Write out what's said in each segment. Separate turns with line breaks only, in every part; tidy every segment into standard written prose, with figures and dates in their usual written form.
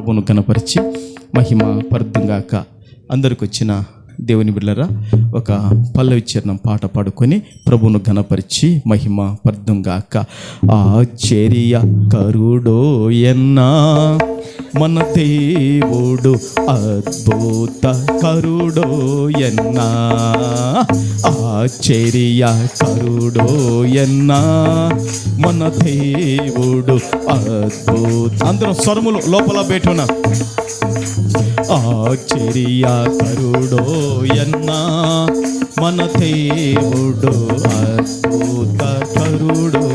ప్రభువును కనపరిచి మహిమ పరుద్దుగాక. అందరికి వచ్చిన దేవుని బిడ్డలారా, ఒక పల్లవి చరణం పాట పాడుకొని ప్రభువును ఘనపరిచి మహిమ పరుద్దుగాక. ఆశ్చర్యకరుడో ఎన్నా మన దేవుడు, అద్భుత కరుడో ఎన్నా, ఆశ్చర్యకరుడో ఎన్నా మన దేవుడు అద్భుత. అందరం స్వరములు లోపల పెట్టున. ఆశ్చర్యకరుడో ఎన్నా మన దేవుడు, అద్భుత కరుడో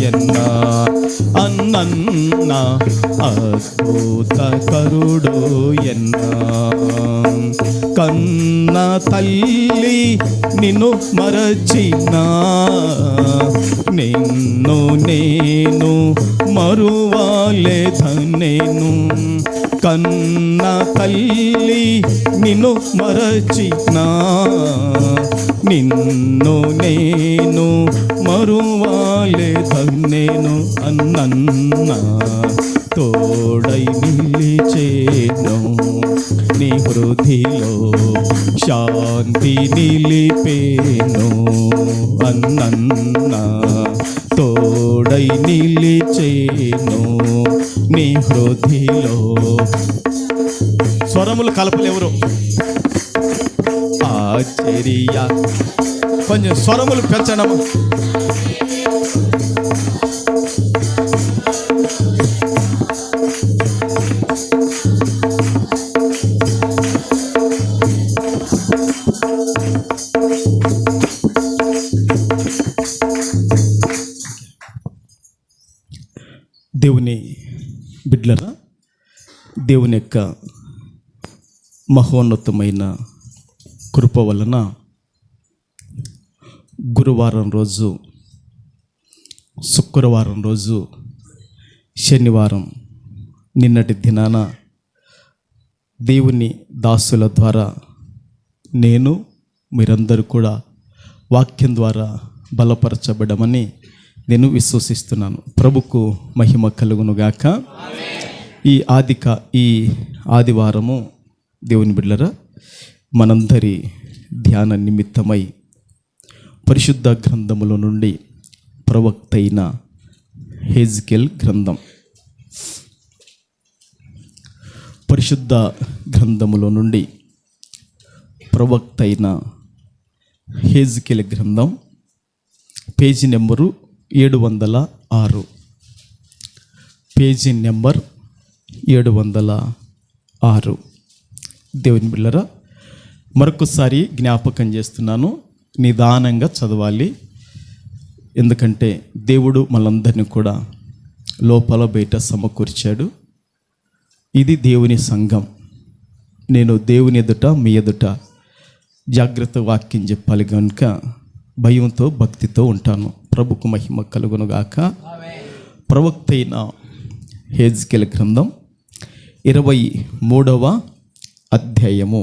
ఎన్నా, అన్నన్న అద్భుత కరుడో ఎన్నా. కన్న తల్లి నిన్ను మరచినా, నిన్ను నేను మరువలేదనేను. కన్న తల్లి నిన్ను మరచినా, నిన్ను నేను మరువలేదనేను. అన్నన్న తోడై నిలిచేను, నీ హృదయలో శాంతి నిలిపేను. అన్నన్న తోడై నిలిచేను, నీ హృదయలో. స్వరములు కలపలేవరు. ఆశ్చర్య, కొంచెం స్వరములు పెంచడము. దేవుని బిడ్డలారా, దేవుని యొక్క మహోన్నతమైన కృప వలన గురువారం రోజు, శుక్రవారం రోజు, శనివారం నిన్నటి దినాన దేవుని దాసుల ద్వారా నేను మీరందరూ కూడా వాక్యం ద్వారా బలపరచబడమని నేను విశ్వసిస్తున్నాను. ప్రభుకు మహిమ కలుగునుగాక. ఈ ఆదివారము దేవుని బిడ్డలారా, మనందరి ధ్యాన నిమిత్తమై పరిశుద్ధ గ్రంథములో నుండి ప్రవక్త అయిన హెజ్కేల్ గ్రంథం, పరిశుద్ధ గ్రంథములో నుండి ప్రవక్త అయిన హెజ్కేల్ గ్రంథం, పేజీ నెంబరు 706, పేజీ నెంబర్ 706. దేవుని బిడ్డలారా, మరొకసారి జ్ఞాపకం చేస్తున్నాను, నిదానంగా చదవాలి. ఎందుకంటే దేవుడు మనందరినీ కూడా లోపల బయట సమకూర్చాడు. ఇది దేవుని సంఘం. నేను దేవుని ఎదుట, మీ ఎదుట జాగ్రత్త వాక్యం చెప్పాలి కనుక భయంతో భక్తితో ఉంటాను. ప్రభుకు మహిమ కలుగునుగాక. ప్రవక్త అయిన హెజ్కేల్ గ్రంథం 23వ అధ్యాయము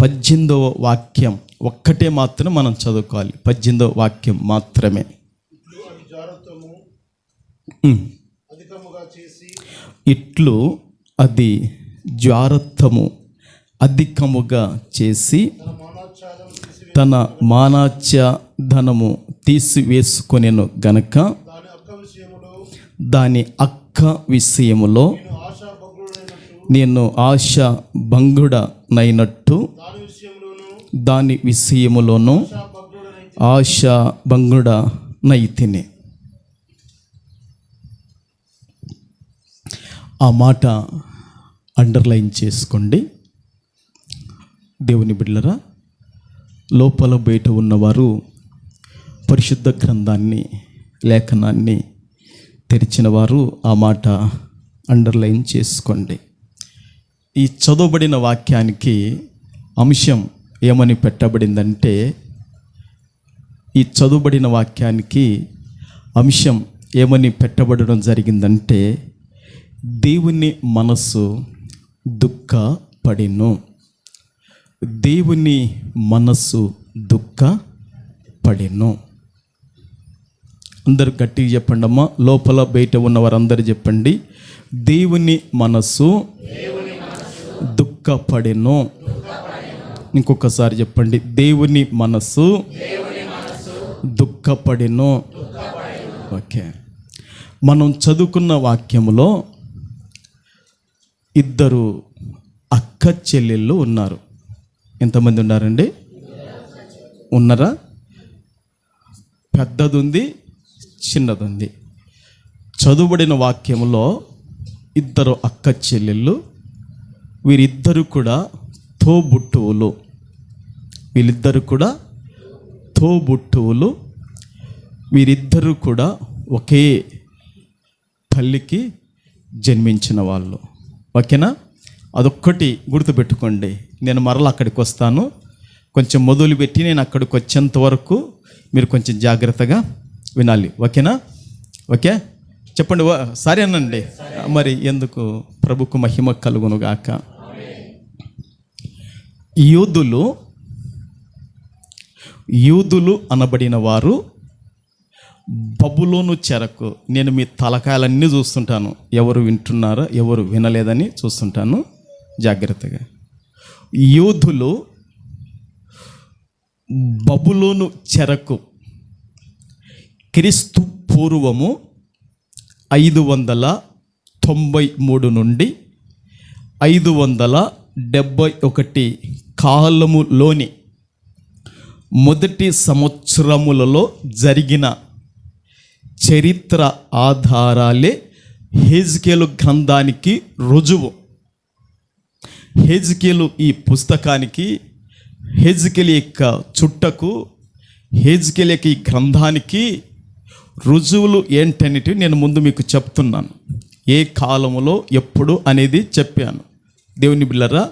18వ వాక్యం ఒక్కటే మాత్రం మనం చదువుకోవాలి. 18వ వాక్యం మాత్రమే. ఇట్లు అది జారత్వము అధికముగా చేసి తన మానాచ్ఛాదనము తీసివేసుకొనెను గనక దాని అక్క విషయములో నేను ఆశ భంగుడనైనట్టు, దాని విషయములోను ఆశ భంగుడనైతిని. ఆ మాట అండర్లైన్ చేసుకోండి. దేవుని బిడ్డలారా, లోపల బయట ఉన్నవారు పరిశుద్ధ గ్రంథాన్ని, లేఖనాన్ని తెరిచిన వారు ఆ మాట అండర్లైన్ చేసుకోండి. ఈ చదవబడిన వాక్యానికి అంశం ఏమని పెట్టబడిందంటే, ఈ చదవబడిన వాక్యానికి అంశం ఏమని పెట్టబడడం జరిగిందంటే, దేవుని మనసు దుఃఖపడెను. దేవుని మనసు దుఃఖపడెను. అందరూ గట్టిగా చెప్పండి అమ్మా. లోపల బయట ఉన్న వారందరూ చెప్పండి, దేవుని మనస్సు దుఃఖపడెను. ఇంకొకసారి చెప్పండి, దేవుని మనస్సు దుఃఖపడెను. ఓకే, మనం చదువుకున్న వాక్యములో ఇద్దరు అక్క చెల్లెళ్ళు ఉన్నారు. ఎంతమంది ఉన్నారండి? ఉన్నారా? పెద్దది ఉంది, చిన్నది ఉంది. చదువుబడిన వాక్యములో ఇద్దరు అక్క చెల్లెళ్ళు, వీరిద్దరు కూడా తోబుట్టువులు. వీళ్ళిద్దరు కూడా తోబుట్టువులు. వీరిద్దరూ కూడా ఒకే తల్లికి జన్మించిన వాళ్ళు. ఓకేనా? అదొక్కటి గుర్తుపెట్టుకోండి. నేను మరలా అక్కడికి వస్తాను. కొంచెం మొదలుపెట్టి నేను అక్కడికి వచ్చేంత వరకు మీరు కొంచెం జాగ్రత్తగా వినాలి. ఓకేనా? ఓకే, చెప్పండి. సరేనండి. మరి ఎందుకు? ప్రభుకు మహిమ కలుగునుగాక. యూదులు అనబడిన వారు బబులోను చెరకు, నేను మీ తలకాయలన్నీ చూస్తుంటాను, ఎవరు వింటున్నారో ఎవరు వినలేదని చూస్తుంటాను జాగ్రత్తగా. యూదులు బబులోను చెరకు క్రీస్తు పూర్వము 593 నుండి 571 కాలములోని మొదటి సంవత్సరములలో జరిగిన చరిత్ర ఆధారాలే హెజ్కేలు గ్రంథానికి రుజువు. హెజ్కేలు ఈ పుస్తకానికి, హెజ్కేలు యొక్క చుట్టకు, హెజ్కేలు యొక్క ఈ గ్రంథానికి రుజువులు ఏంటనేటివి నేను ముందు మీకు చెప్తున్నాను. ఏ కాలములో ఎప్పుడు అనేది చెప్పాను. దేవుని బిడ్డలారా,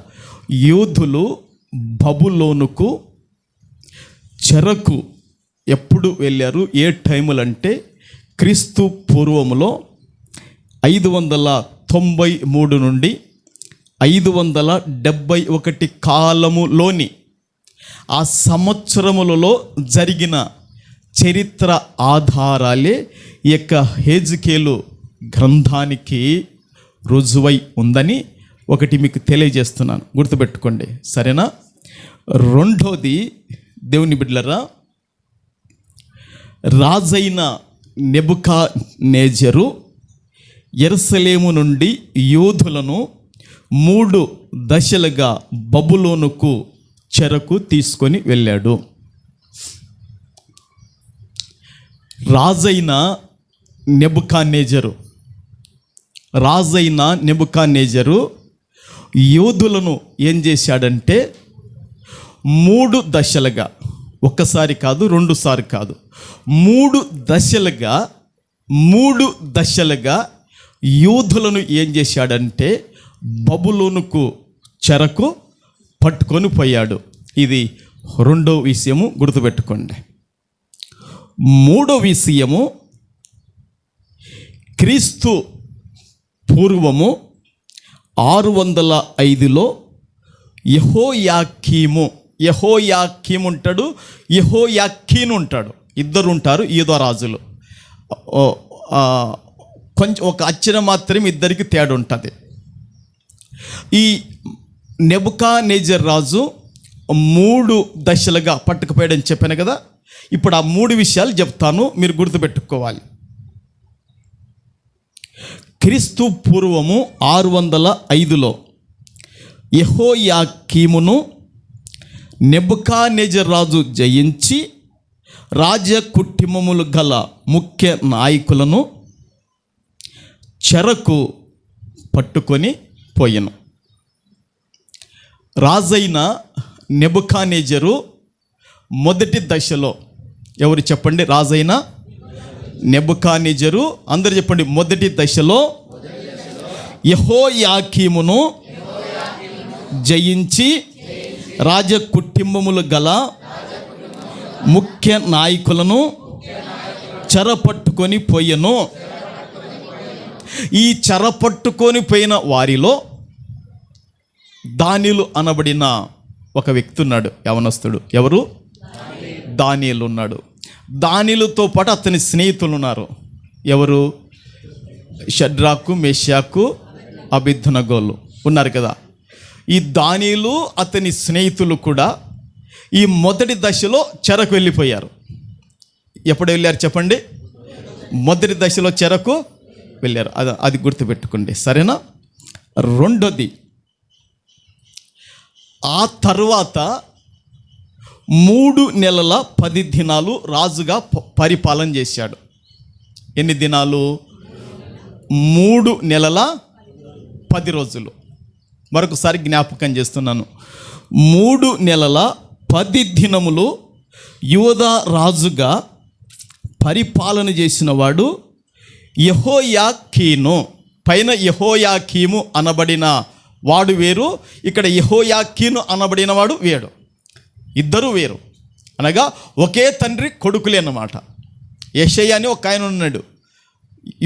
యూదులు బబులోనుకు చెరకు ఎప్పుడు వెళ్ళారు? ఏ టైములంటే క్రీస్తు పూర్వములో 593 నుండి 571 కాలములోని ఆ సంవత్సరములలో జరిగిన చరిత్ర ఆధారాలే ఈ యొక్క హెజ్కేలు గ్రంథానికి రుజువై ఉందని ఒకటి మీకు తెలియజేస్తున్నాను, గుర్తుపెట్టుకోండి. సరేనా? రెండోది, దేవుని బిడ్డలారా, రాజైన నెబుకద్నెజరు యెరూషలేము నుండి యూదులను 3 దశలుగా బబులోనుకు చెరకు తీసుకొని వెళ్ళాడు. రాజైన నెబుకద్నెజరు యూదులను ఏం చేశాడంటే 3 దశలుగా, ఒక్కసారి కాదు, 2 సార్లు కాదు, 3 దశలుగా యూదులను ఏం చేశాడంటే బబులోనుకు చెరకు పట్టుకొని పోయాడు. ఇది రెండో విషయము, గుర్తుపెట్టుకోండి. మూడో విషయము, క్రీస్తు పూర్వము 605లో యెహోయాకీము ఉంటాడు, యెహోయాకీను ఉంటాడు. ఇద్దరు ఉంటారు యూదా రాజులు. కొంచెం ఒక అక్షరం మాత్రం ఇద్దరికి తేడా ఉంటుంది. ఈ నెబుకద్నెజరు రాజు 3 దశలుగా పట్టుకుపోయాడని చెప్పాను కదా. ఇప్పుడు ఆ 3 విషయాలు చెప్తాను, మీరు గుర్తుపెట్టుకోవాలి. క్రీస్తు పూర్వము 605లో యెహోయాకీమును నెబుకద్నెజరు రాజు జయించి రాజ కుటుంబములు గల ముఖ్య నాయకులను చెరకు పట్టుకొని పోయెను. రాజైన నెబుకద్నెజరు మొదటి దశలో, ఎవరు చెప్పండి? రాజైన నెబుకద్నెజరు, అందరూ చెప్పండి. మొదటి దశలో యెహోయాకీమును జయించి రాజ కుటుంబములు గల ముఖ్య నాయకులను చెరపట్టుకొని పోయెను. ఈ చెరపట్టుకొని పోయిన వారిలో దానియేలు అనబడిన ఒక వ్యక్తి ఉన్నాడు, యవనస్తుడు. ఎవరు? దానియేలు ఉన్నాడు. దానియేలుతో పాటు అతని స్నేహితులు ఉన్నారు. ఎవరు? షడ్రాకు, మేషాకు, అబేద్నెగోలు ఉన్నారు కదా. ఈ దానియేలు అతని స్నేహితులు కూడా ఈ మొదటి దశలో చెరకు వెళ్ళిపోయారు. ఎప్పుడు వెళ్ళారు చెప్పండి? మొదటి దశలో చెరకు వెళ్ళారు. అది గుర్తుపెట్టుకోండి, సరేనా? రెండోది, ఆ తర్వాత 3 నెలల 10 దినాలు రాజుగా పరిపాలన చేశాడు. ఎన్ని దినాలు? 3 నెలల 10 రోజులు. మరొకసారి జ్ఞాపకం చేస్తున్నాను. 3 నెలల 10 దినములు యూదా రాజుగా పరిపాలన చేసిన వాడు యెహోయాకీను. పైన యెహోయాకీము అనబడిన వాడు వేరు, ఇక్కడ యెహోయాకీను అనబడిన వాడు వేరు. ఇద్దరు వేరు, అనగా ఒకే తండ్రి కొడుకులే అన్నమాట. యెషయా అని ఒక ఆయన ఉన్నాడు,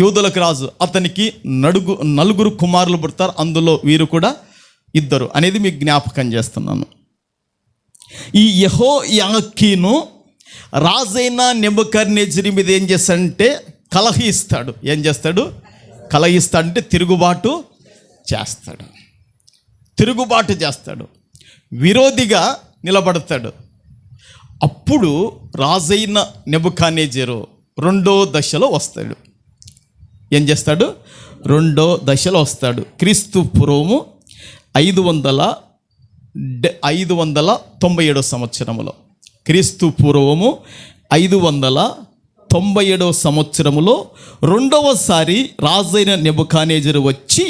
యూదులకు రాజు. అతనికి 4 కుమారులు పుడతారు, అందులో వీరు కూడా ఇద్దరు అనేది మీకు జ్ఞాపకం చేస్తున్నాను. ఈ యెహోయాకీను రాజైన నెబుకద్నెజరు మీద ఏం చేస్తాడంటే కలహిస్తాడు. ఏం చేస్తాడు? కలహిస్తాడంటే తిరుగుబాటు చేస్తాడు, విరోధిగా నిలబడతాడు. అప్పుడు రాజైన నెబుకద్నెజరు 2వ దశలో వస్తాడు. ఏం చేస్తాడు? 2వ దశలో వస్తాడు. క్రీస్తు పూర్వము 597 సంవత్సరములో, క్రీస్తు పూర్వము 597 సంవత్సరములో 2వసారి రాజైన నెబుకద్నెజరు వచ్చి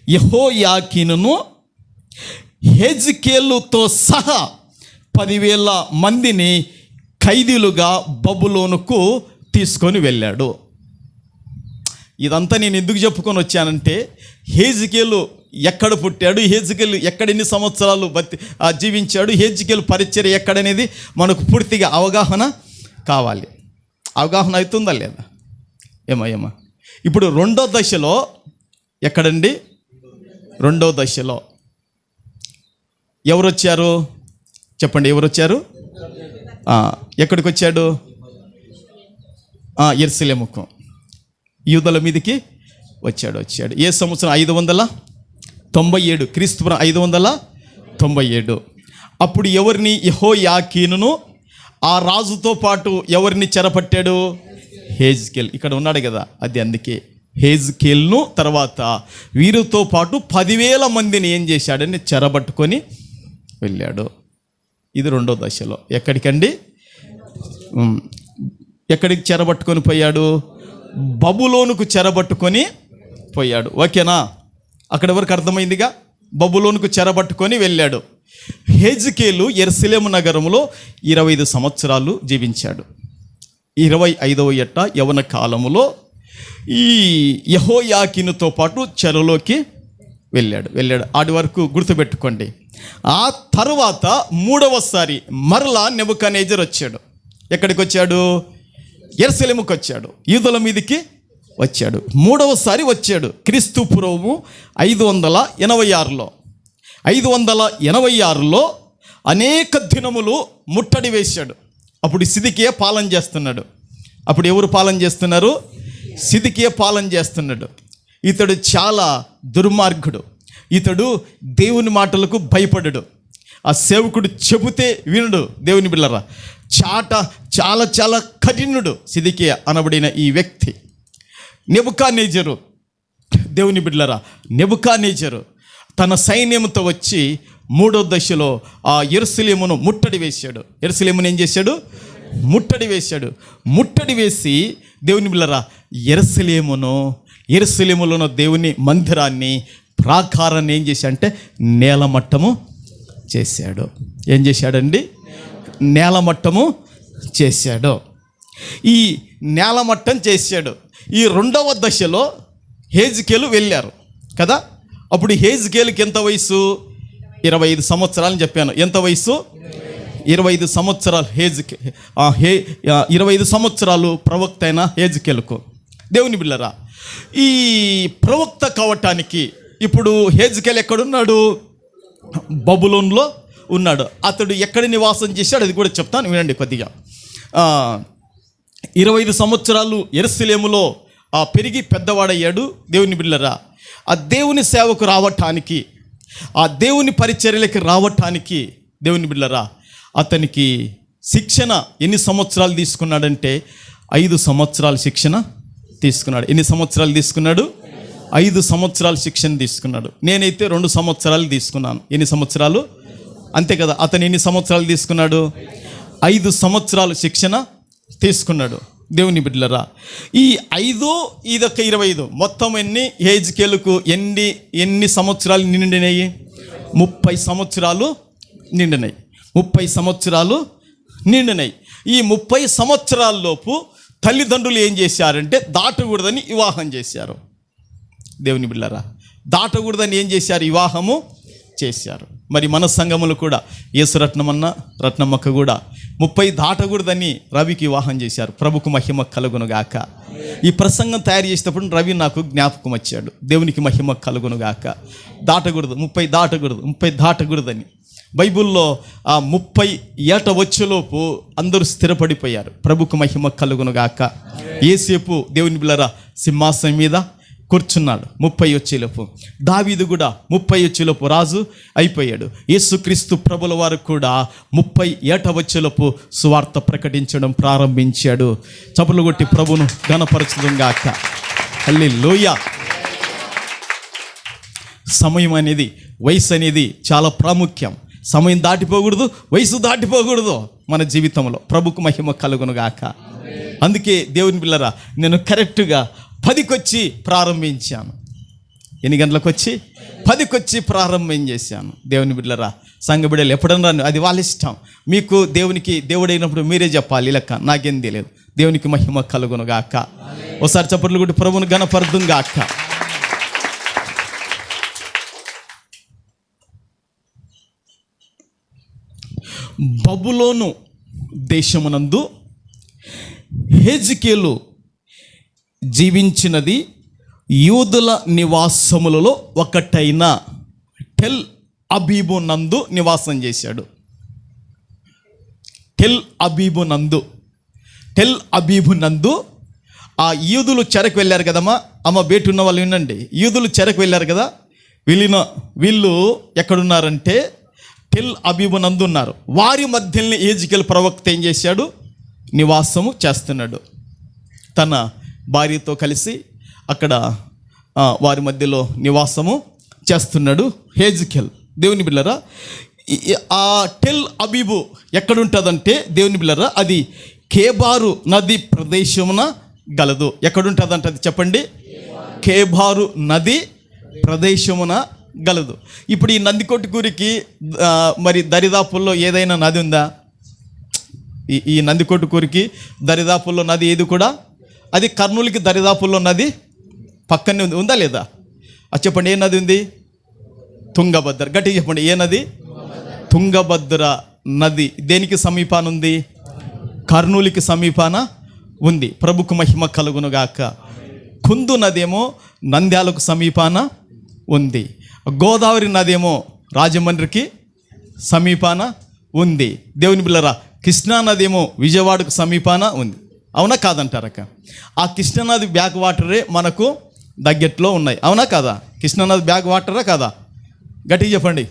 యెహోయాకీనును హెజ్కేలుతో సహా 10,000 మందిని ఖైదీలుగా బబులోనుకు తీసుకొని వెళ్ళాడు. ఇదంతా నేను ఎందుకు చెప్పుకొని వచ్చానంటే, హెజ్కేలు ఎక్కడ పుట్టాడు, హెజ్కేలు ఎక్కడ ఎన్ని సంవత్సరాలు జీవించాడు, హెజ్కేలు పరిచర్య ఎక్కడనేది మనకు పూర్తిగా అవగాహన కావాలి. అవగాహన అవుతుందా లేదా? ఏమా ఇప్పుడు 2వ దశలో ఎక్కడండి? 2వ దశలో ఎవరు వచ్చారు చెప్పండి? ఎవరు వచ్చారు? ఎక్కడికి వచ్చాడు? యెరూషలేముకు, యూదుల మీదకి వచ్చాడు. ఏ సంవత్సరం? 597, క్రీస్తుపురం 597. అప్పుడు ఎవరిని? యెహోయాకీనును ఆ రాజుతో పాటు ఎవరిని చెరపట్టాడు? హెజ్కేల్. ఇక్కడ ఉన్నాడు కదా, అది అందుకే హెజ్కేల్ను తర్వాత వీరితో పాటు 10,000 మందిని ఏం చేశాడని చెరబట్టుకొని వెళ్ళాడు. ఇది 2వ దశలో. ఎక్కడికండి? ఎక్కడికి చెరబట్టుకొని పోయాడు? బబులోనుకు చెరబట్టుకొని పోయాడు. ఓకేనా? అక్కడ వరకు అర్థమైందిగా. బబులోనుకు చెరబట్టుకొని వెళ్ళాడు. హెజ్కేలు యెరూషలేము నగరంలో 25 సంవత్సరాలు జీవించాడు. 25వ ఏట యవన కాలములో ఈ యెహోయాకీనుతో పాటు చెరలోకి వెళ్ళాడు. ఆడి వరకు గుర్తుపెట్టుకోండి. ఆ తరువాత 3వసారి మరలా నెబుకద్నెజరు వచ్చాడు. ఎక్కడికి వచ్చాడు? యెరూషలేముకు వచ్చాడు, యూదుల మీదకి వచ్చాడు. 3వసారి వచ్చాడు క్రీస్తు పూర్వము 586లో. 586లో అనేక దినములు ముట్టడి వేశాడు. అప్పుడు సిద్కియా పాలన చేస్తున్నాడు. అప్పుడు ఎవరు పాలన చేస్తున్నారు? సిద్కియా పాలన చేస్తున్నాడు. ఇతడు చాలా దుర్మార్గుడు. ఇతడు దేవుని మాటలకు భయపడడు. ఆ సేవకుడు చెబితే వినడు. దేవుని బిళ్ళరా, చాలా చాలా కఠినుడు సిద్కియా అనబడిన ఈ వ్యక్తి. నెబుకద్నెజరు, దేవుని బిడ్డలారా, నెబుకద్నెజరు తన సైన్యంతో వచ్చి 3వ దశలో ఆ యెరూషలేమును ముట్టడి వేశాడు. యెరూషలేమును ఏం చేశాడు? ముట్టడి వేసి దేవుని బిడ్డలారా, యెరూషలేములోని దేవుని మందిరాన్ని, ప్రాకారాన్ని ఏం చేశాడంటే నేలమట్టము చేశాడు. ఏం చేశాడండి? నేలమట్టము చేశాడు. ఈ నేలమట్టం చేశాడు. ఈ 2వ దశలో హెజ్కేలు వెళ్ళారు కదా. అప్పుడు హెజ్కేలుకి ఎంత వయసు? 25 సంవత్సరాలు చెప్పాను. ఎంత వయసు? 25 సంవత్సరాలు. 25 సంవత్సరాలు ప్రవక్త అయిన హెజ్కేలుకు. దేవుని బిళ్ళరా, ఈ ప్రవక్త కావటానికి ఇప్పుడు హెజ్కేలు ఎక్కడున్నాడు? బబులోన్లో ఉన్నాడు. అతడు ఎక్కడ నివాసం చేశాడు అది కూడా చెప్తాను, వినండి కొద్దిగా. 25 సంవత్సరాలు యెరూషలేములో పెరిగి పెద్దవాడయ్యాడు. దేవుని బిడ్డలారా, ఆ దేవుని సేవకు రావటానికి, ఆ దేవుని పరిచర్యలకి రావటానికి దేవుని బిడ్డలారా అతనికి శిక్షణ ఎన్ని సంవత్సరాలు తీసుకున్నాడంటే 5 సంవత్సరాల శిక్షణ తీసుకున్నాడు. ఎన్ని సంవత్సరాలు తీసుకున్నాడు? 5 సంవత్సరాల శిక్షణ తీసుకున్నాడు. నేనైతే 2 సంవత్సరాలు తీసుకున్నాను. ఎన్ని సంవత్సరాలు? అంతే కదా. అతను ఎన్ని సంవత్సరాలు తీసుకున్నాడు? 5 సంవత్సరాలు శిక్షణ తీసుకున్నాడు. దేవుని బిడ్డలారా, ఈ 5 ఇదొక 25 మొత్తం హెజ్కేలుకు ఎన్ని సంవత్సరాలు నిండినాయి? 30 సంవత్సరాలు నిండినాయి. 30 సంవత్సరాలు నిండినాయి. ఈ 30 సంవత్సరాల్లోపు తల్లిదండ్రులు ఏం చేశారంటే దాటకూడదని వివాహం చేశారు. దేవుని బిడ్డలారా, దాటకూడదని ఏం చేశారు? వివాహము చేశారు. మరి మన సంఘములు కూడా యేసురత్నమన్న రత్నమ్మక్క కూడా 30 దాటకూడదని రవికి వివాహం చేశారు. ప్రభుకు మహిమ కలుగునుగాక. ఈ ప్రసంగం తయారు చేసేటప్పుడు రవి నాకు జ్ఞాపకం వచ్చాడు. దేవునికి మహిమ కలుగునుగాక. దాటకూడదు, 30 దాటకూడదు, 30 దాటకూడదని బైబిల్లో ఆ 30 ఏట వచ్చేలోపు అందరూ స్థిరపడిపోయారు. ప్రభుకు మహిమ కలుగునుగాక. యేసేపు దేవుని బిడ్డలారా సింహాసనం మీద కూర్చున్నాడు 30 వచ్చేలోపు. దావీదు కూడా 30 వచ్చేలోపు రాజు అయిపోయాడు. యేసుక్రీస్తు ప్రభుల వారు కూడా 30 ఏట వచ్చేలోపు సువార్త ప్రకటించడం ప్రారంభించాడు. చప్పట్లు కొట్టి ప్రభును ఘనపరచుదుగాక. హల్లెలూయా. సమయం అనేది, వయసు అనేది చాలా ప్రాముఖ్యం. సమయం దాటిపోకూడదు, వయసు దాటిపోకూడదు మన జీవితంలో. ప్రభుకు మహిమ కలుగునుగాక. అందుకే దేవుని బిడ్డలారా నేను కరెక్ట్గా 10కి వచ్చి ప్రారంభించాను. ఎన్ని గంటలకు వచ్చి? 10కి వచ్చి ప్రారంభం చేశాను. దేవుని బిడ్డలారా, సంఘ బిడ్డలు ఎప్పుడన్నా అది వాళ్ళ ఇష్టం. మీకు దేవుడైనప్పుడు మీరే చెప్పాలి లెక్క, నాకేం తెలియదు. దేవునికి మహిమ కలుగునుగాక. ఒకసారి చప్పట్లు కొట్టి ప్రభువును ఘనపరచుదుగాక. బబులోను దేశమునందు హెజ్కేలు జీవించినది యూదుల నివాసములలో ఒకటైన టెల్ అబీబు నందు నివాసం చేశాడు. టెల్ అబీబు నందు ఆ యూదులు చెరకు వెళ్ళారు కదమ్మా. అమ్మ బేటున్న వాళ్ళు వినండి. యూదులు చెరకు వెళ్ళారు కదా, వీళ్ళు ఎక్కడున్నారంటే టెల్ అబీబు నందు ఉన్నారు. వారి మధ్యలో హెజ్కేలు ప్రవక్త ఏం చేశాడు? నివాసము చేస్తున్నాడు. తన భార్యతో కలిసి అక్కడ వారి మధ్యలో నివాసము చేస్తున్నాడు హెజ్కేలు. దేవుని బిడ్డలారా, ఆ టెల్ అబీబు ఎక్కడుంటుందంటే దేవుని బిడ్డలారా అది కేబారు నది ప్రదేశమున గలదు. ఎక్కడుంటుందంటే అది చెప్పండి. కేబారు నది ప్రదేశమున గలదు. ఇప్పుడు ఈ నందికొట్కూరికి మరి దరిదాపుల్లో ఏదైనా నది ఉందా? ఈ నందికొట్కూరికి దరిదాపుల్లో నది ఏది కూడా? అది కర్నూలుకి దరిదాపుల్లో నది పక్కనే ఉందా లేదా? అది చెప్పండి, ఏ నది ఉంది? తుంగభద్ర. గట్టిగా చెప్పండి, ఏ నది? తుంగభద్ర నది దేనికి సమీపాన ఉంది? కర్నూలుకి సమీపాన ఉంది. ప్రభుకు మహిమ కలుగునుగాక. కుందు నదేమో నంద్యాలకు సమీపాన ఉంది. గోదావరి నదేమో రాజమండ్రికి సమీపాన ఉంది. దేవుని బిడ్డలారా, కృష్ణా నదేమో విజయవాడకు సమీపాన ఉంది. అవునా కాదంటారక్క? ఆ కృష్ణానది బ్యాక్ వాటరే మనకు దగ్గట్లో ఉన్నాయి. అవునా కాదా? కృష్ణానది బ్యాక్ వాటరా కాదా? గట్టిగా చెప్పండి.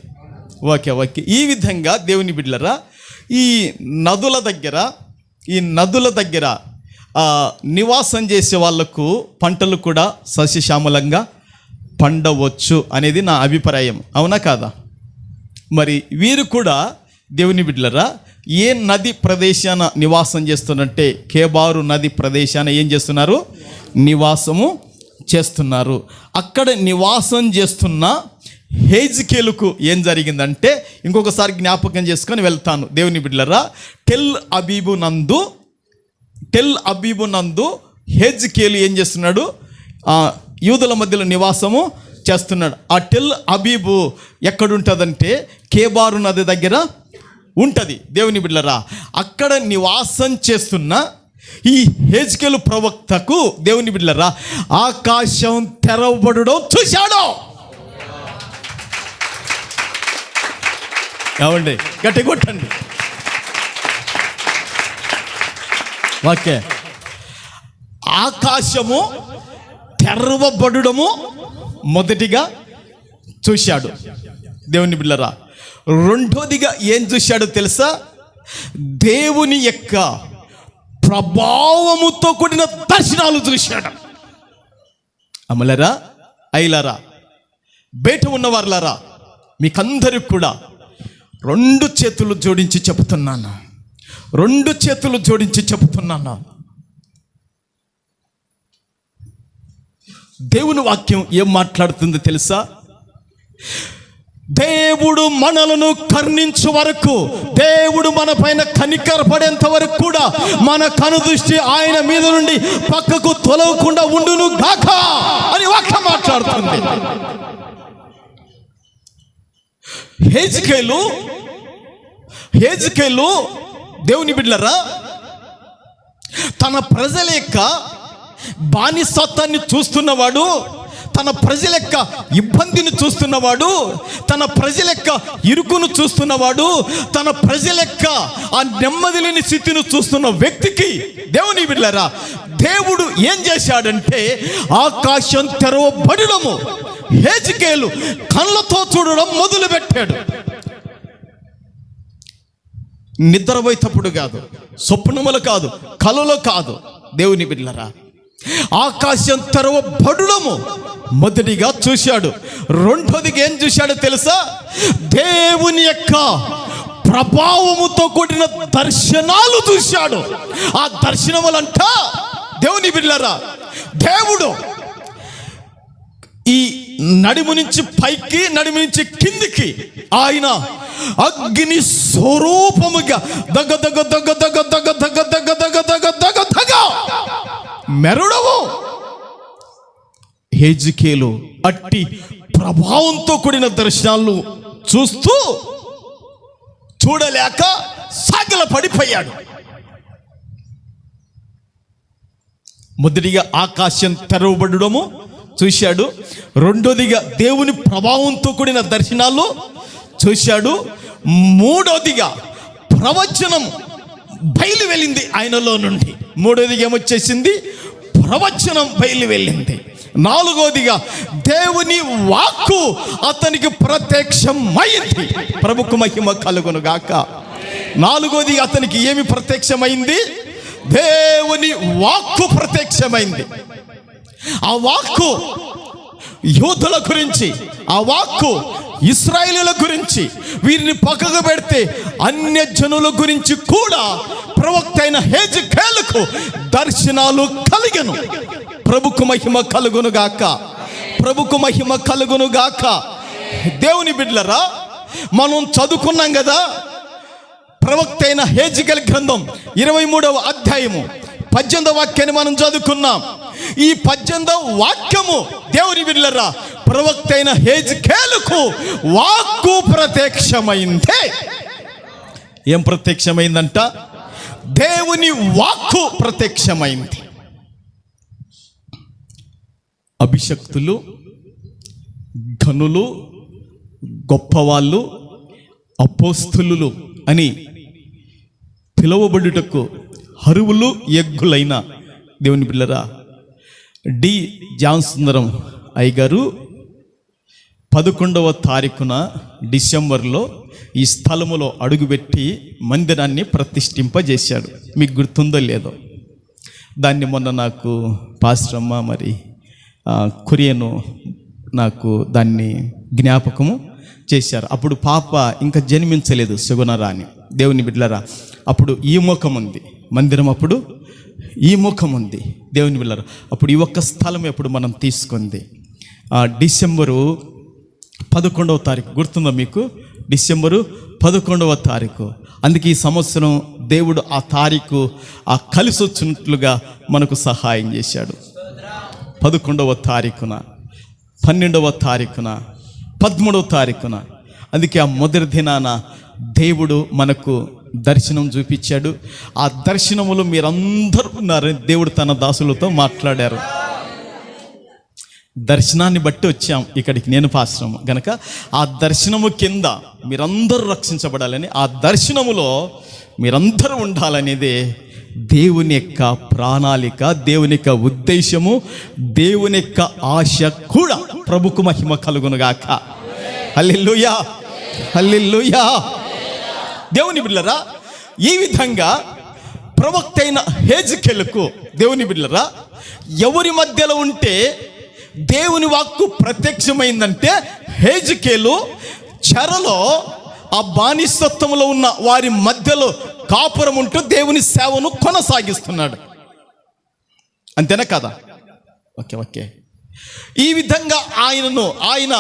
ఓకే. ఈ విధంగా దేవుని బిడ్డలారా ఈ నదుల దగ్గర నివాసం చేసే వాళ్లకు పంటలు కూడా సస్యశ్యామలంగా పండవచ్చు అనేది నా అభిప్రాయం. అవునా కాదా? మరి వీరు కూడా దేవుని బిడ్డలారా ఏ నది ప్రదేశాన నివాసం చేస్తున్నట్టే కేబారు నది ప్రదేశాన ఏం చేస్తున్నారు? నివాసము చేస్తున్నారు. అక్కడ నివాసం చేస్తున్న హెజ్కేలుకు ఏం జరిగిందంటే, ఇంకొకసారి జ్ఞాపకం చేసుకొని వెళ్తాను. దేవుని బిడ్డలారా టెల్ అబీబు నందు హెజ్కేలు ఏం చేస్తున్నాడు? యూదుల మధ్యలో నివాసము చేస్తున్నాడు. ఆ టెల్ అబీబు ఎక్కడుంటుందంటే కేబారు నది దగ్గర ఉంటుంది. దేవుని బిడ్డలారా అక్కడ నివాసం చేస్తున్న ఈ హెజ్కేలు ప్రవక్తకు దేవుని బిడ్డలారా ఆకాశం తెరవబడడం చూశాడు. ఏమండి? గట్టి కొట్టండి. ఓకే. ఆకాశము తెరవబడము మొదటిగా చూశాడు. దేవుని బిడ్డలారా, రెండోదిగా ఏం చూశాడో తెలుసా? దేవుని యొక్క ప్రభావముతో కూడిన దర్శనాలు చూశాడు. అమలరా, ఐలారా, బయట ఉన్నవారులారా, మీకందరికి కూడా రెండు చేతులు జోడించి చెబుతున్నాను, దేవుని వాక్యం ఏం మాట్లాడుతుందో తెలుసా? దేవుడు మనలను కరుణించు వరకు, దేవుడు మన పైన కనికరపడేంత వరకు కూడా మన కనుదృష్టి ఆయన మీద నుండి పక్కకు తొలగకుండా ఉండును గాక అని వాక్యం మాట్లాడుతుంది. హెజ్కేలు దేవుని బిడ్డలారా, తన ప్రజల యొక్క బానిసత్వాన్ని చూస్తున్నవాడు, తన ప్రజల యొక్క ఇబ్బందిని చూస్తున్నవాడు, తన ప్రజల యొక్క ఇరుకును చూస్తున్నవాడు, తన ప్రజల యొక్క ఆ నెమ్మది లేని స్థితిని చూస్తున్న వ్యక్తికి, దేవుని బిడ్డలారా, దేవుడు ఏం చేశాడంటే ఆకాశం తెరవబడడము, హెజ్కేలు కళ్ళతో చూడడం మొదలు పెట్టాడు. నిద్రపోయేటప్పుడు కాదు, స్వప్నములు కాదు, కలలో కాదు. దేవుని బిడ్డలారా, ఆకాశం తెరవబడడము మొదటిగా చూశాడు. రెండోదిగా ఏం చూశాడో తెలుసా? దేవుని యొక్క ప్రభావముతో కూడిన దర్శనాలు చూశాడు. ఆ దర్శనములంట, దేవుని బిడ్డలారా, దేవుడు ఈ నడుము నుంచి పైకి, నడుము నుంచి కిందికి ఆయన అగ్ని స్వరూపముగా దగ దగ దగ దగ దగ దగ దగ దగ దగ దగ దగ మెరుడవు. హెజ్కేలు అట్టి ప్రభావంతో కూడిన దర్శనాలు చూస్తూ చూడలేక సాగిల పడిపోయాడు. మొదటిగా ఆకాశం తెరవబడడము చూశాడు. రెండోదిగా దేవుని ప్రభావంతో కూడిన దర్శనాలు చూశాడు. మూడోదిగా ప్రవచనం బయలు వెళ్ళింది ఆయనలో నుండి. మూడోదిగా ఏమొచ్చేసింది? ప్రవచనం బయలు వెళ్ళింది. నాలుగోదిగా దేవుని వాక్కు అతనికి ప్రత్యక్షమైంది. ప్రభుకు మహిమ కలుగును గాక. నాలుగోదిగా అతనికి ఏమి ప్రత్యక్షమైంది? దేవుని వాక్కు ప్రత్యక్షమైంది. ఆ వాక్కు యూదుల గురించి, ఆ వాక్కు ఇశ్రాయేలీయుల గురించి, వీరిని పక్కకు పెడితే అన్య జనుల గురించి కూడా ప్రవక్త అయిన హెజ్కేలుకు దర్శనాలు కలిగను. ప్రభుకు మహిమ కలుగును గాక. ప్రభుకు మహిమ కలుగును గాక. దేవుని బిడ్డలారా, మనం చదువుకున్నాం కదా, ప్రవక్త అయిన హెజ్కేలు గ్రంథం 23వ అధ్యాయము 18వ వాక్యాన్ని మనం చదువుకున్నాం. ఈ 18వ వాక్యము, దేవుని బిడ్డలారా, ప్రవక్త అయిన హెజ్కేలుకు వాక్కు ప్రత్యక్షమైంది. ఏం ప్రత్యక్షమైందంట? దేవుని వాక్కు ప్రత్యక్షమైంది. అభిషక్తులు, ఘనులు, గొప్పవాళ్ళు, అపోస్తులు అని పిలువబడుటకు హరువులు ఎగ్గులైన దేవుని బిడ్డలారా, డి జాన్ సుందరం అయ్యగారు 11వ తారీఖున డిసెంబర్లో ఈ స్థలములో అడుగుపెట్టి మందిరాన్ని ప్రతిష్ఠింపజేశాడు. మీకు గుర్తుందో లేదో? దాన్ని మొన్న నాకు పాస్టరమ్మ మరి కొరియను నాకు దాన్ని జ్ఞాపకము చేశారు. అప్పుడు పాప ఇంకా జన్మించలేదు, సుగుణరాణి. దేవుని బిడ్డలారా, అప్పుడు ఈ ముఖం ఉంది మందిరం, అప్పుడు ఈ ముఖం ఉంది. దేవుని బిడ్డలారా, అప్పుడు ఈ ఒక్క స్థలం ఎప్పుడు మనం తీసుకుంది డిసెంబరు 11వ తారీఖు. గుర్తుందా మీకు? డిసెంబరు 11వ తారీఖు. అందుకే ఈ సంవత్సరం దేవుడు ఆ తారీఖు కలిసి వచ్చినట్లుగా మనకు సహాయం చేశాడు. 11వ తారీఖున, 12వ తారీఖున, 13వ తారీఖున. అందుకే ఆ మొదటి దినాన దేవుడు మనకు దర్శనం చూపించాడు. ఆ దర్శనములో మీరందరూ ఉన్నారని దేవుడు తన దాసులతో మాట్లాడారు. దర్శనాన్ని బట్టి వచ్చాం ఇక్కడికి, నేను పాశ్రమం గనక ఆ దర్శనము కింద మీరందరూ రక్షించబడాలని, ఆ దర్శనములో మీరందరూ ఉండాలనేదే దేవుని యొక్క ప్రణాళిక, దేవుని యొక్క ఉద్దేశము, దేవుని యొక్క ఆశ కూడా ప్రభుకు మహిమ కలుగునుగాక. హల్లెలూయా, హల్లెలూయా. దేవుని బిడ్డలారా, ఈ విధంగా ప్రవక్త అయిన హెజ్కేలుకు దేవుని బిడ్డలారా ఎవరి మధ్యలో ఉంటే దేవుని వాక్కు ప్రత్యక్షమైందంటే, హెజ్కేలు చెరలో ఆ బానిసత్వంలో ఉన్న వారి మధ్యలో కాపురం ఉంటూ దేవుని సేవను కొనసాగిస్తున్నాడు. అంతేనా కదా? ఓకే. ఈ విధంగా ఆయన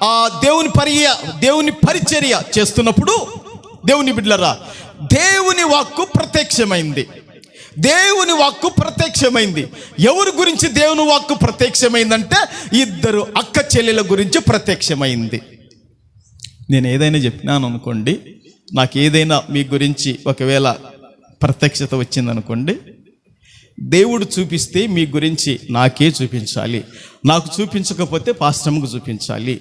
ఆ దేవుని పరిచర్య చేస్తున్నప్పుడు దేవుని బిడ్డలారా దేవుని వాక్కు ప్రత్యక్షమైంది. దేవుని వాక్కు ప్రత్యక్షమైంది. ఎవరి గురించి దేవుని వాక్కు ప్రత్యక్షమైందంటే, ఇద్దరు అక్క చెల్లెల గురించి ప్రత్యక్షమైంది. నేను ఏదైనా చెప్పినాను అనుకోండి, నాకు ఏదైనా మీ గురించి ఒకవేళ ప్రత్యక్షత వచ్చిందనుకోండి, దేవుడు చూపిస్తే మీ గురించి నాకే చూపించాలి, నాకు చూపించకపోతే పాస్టర్కు చూపించాలి.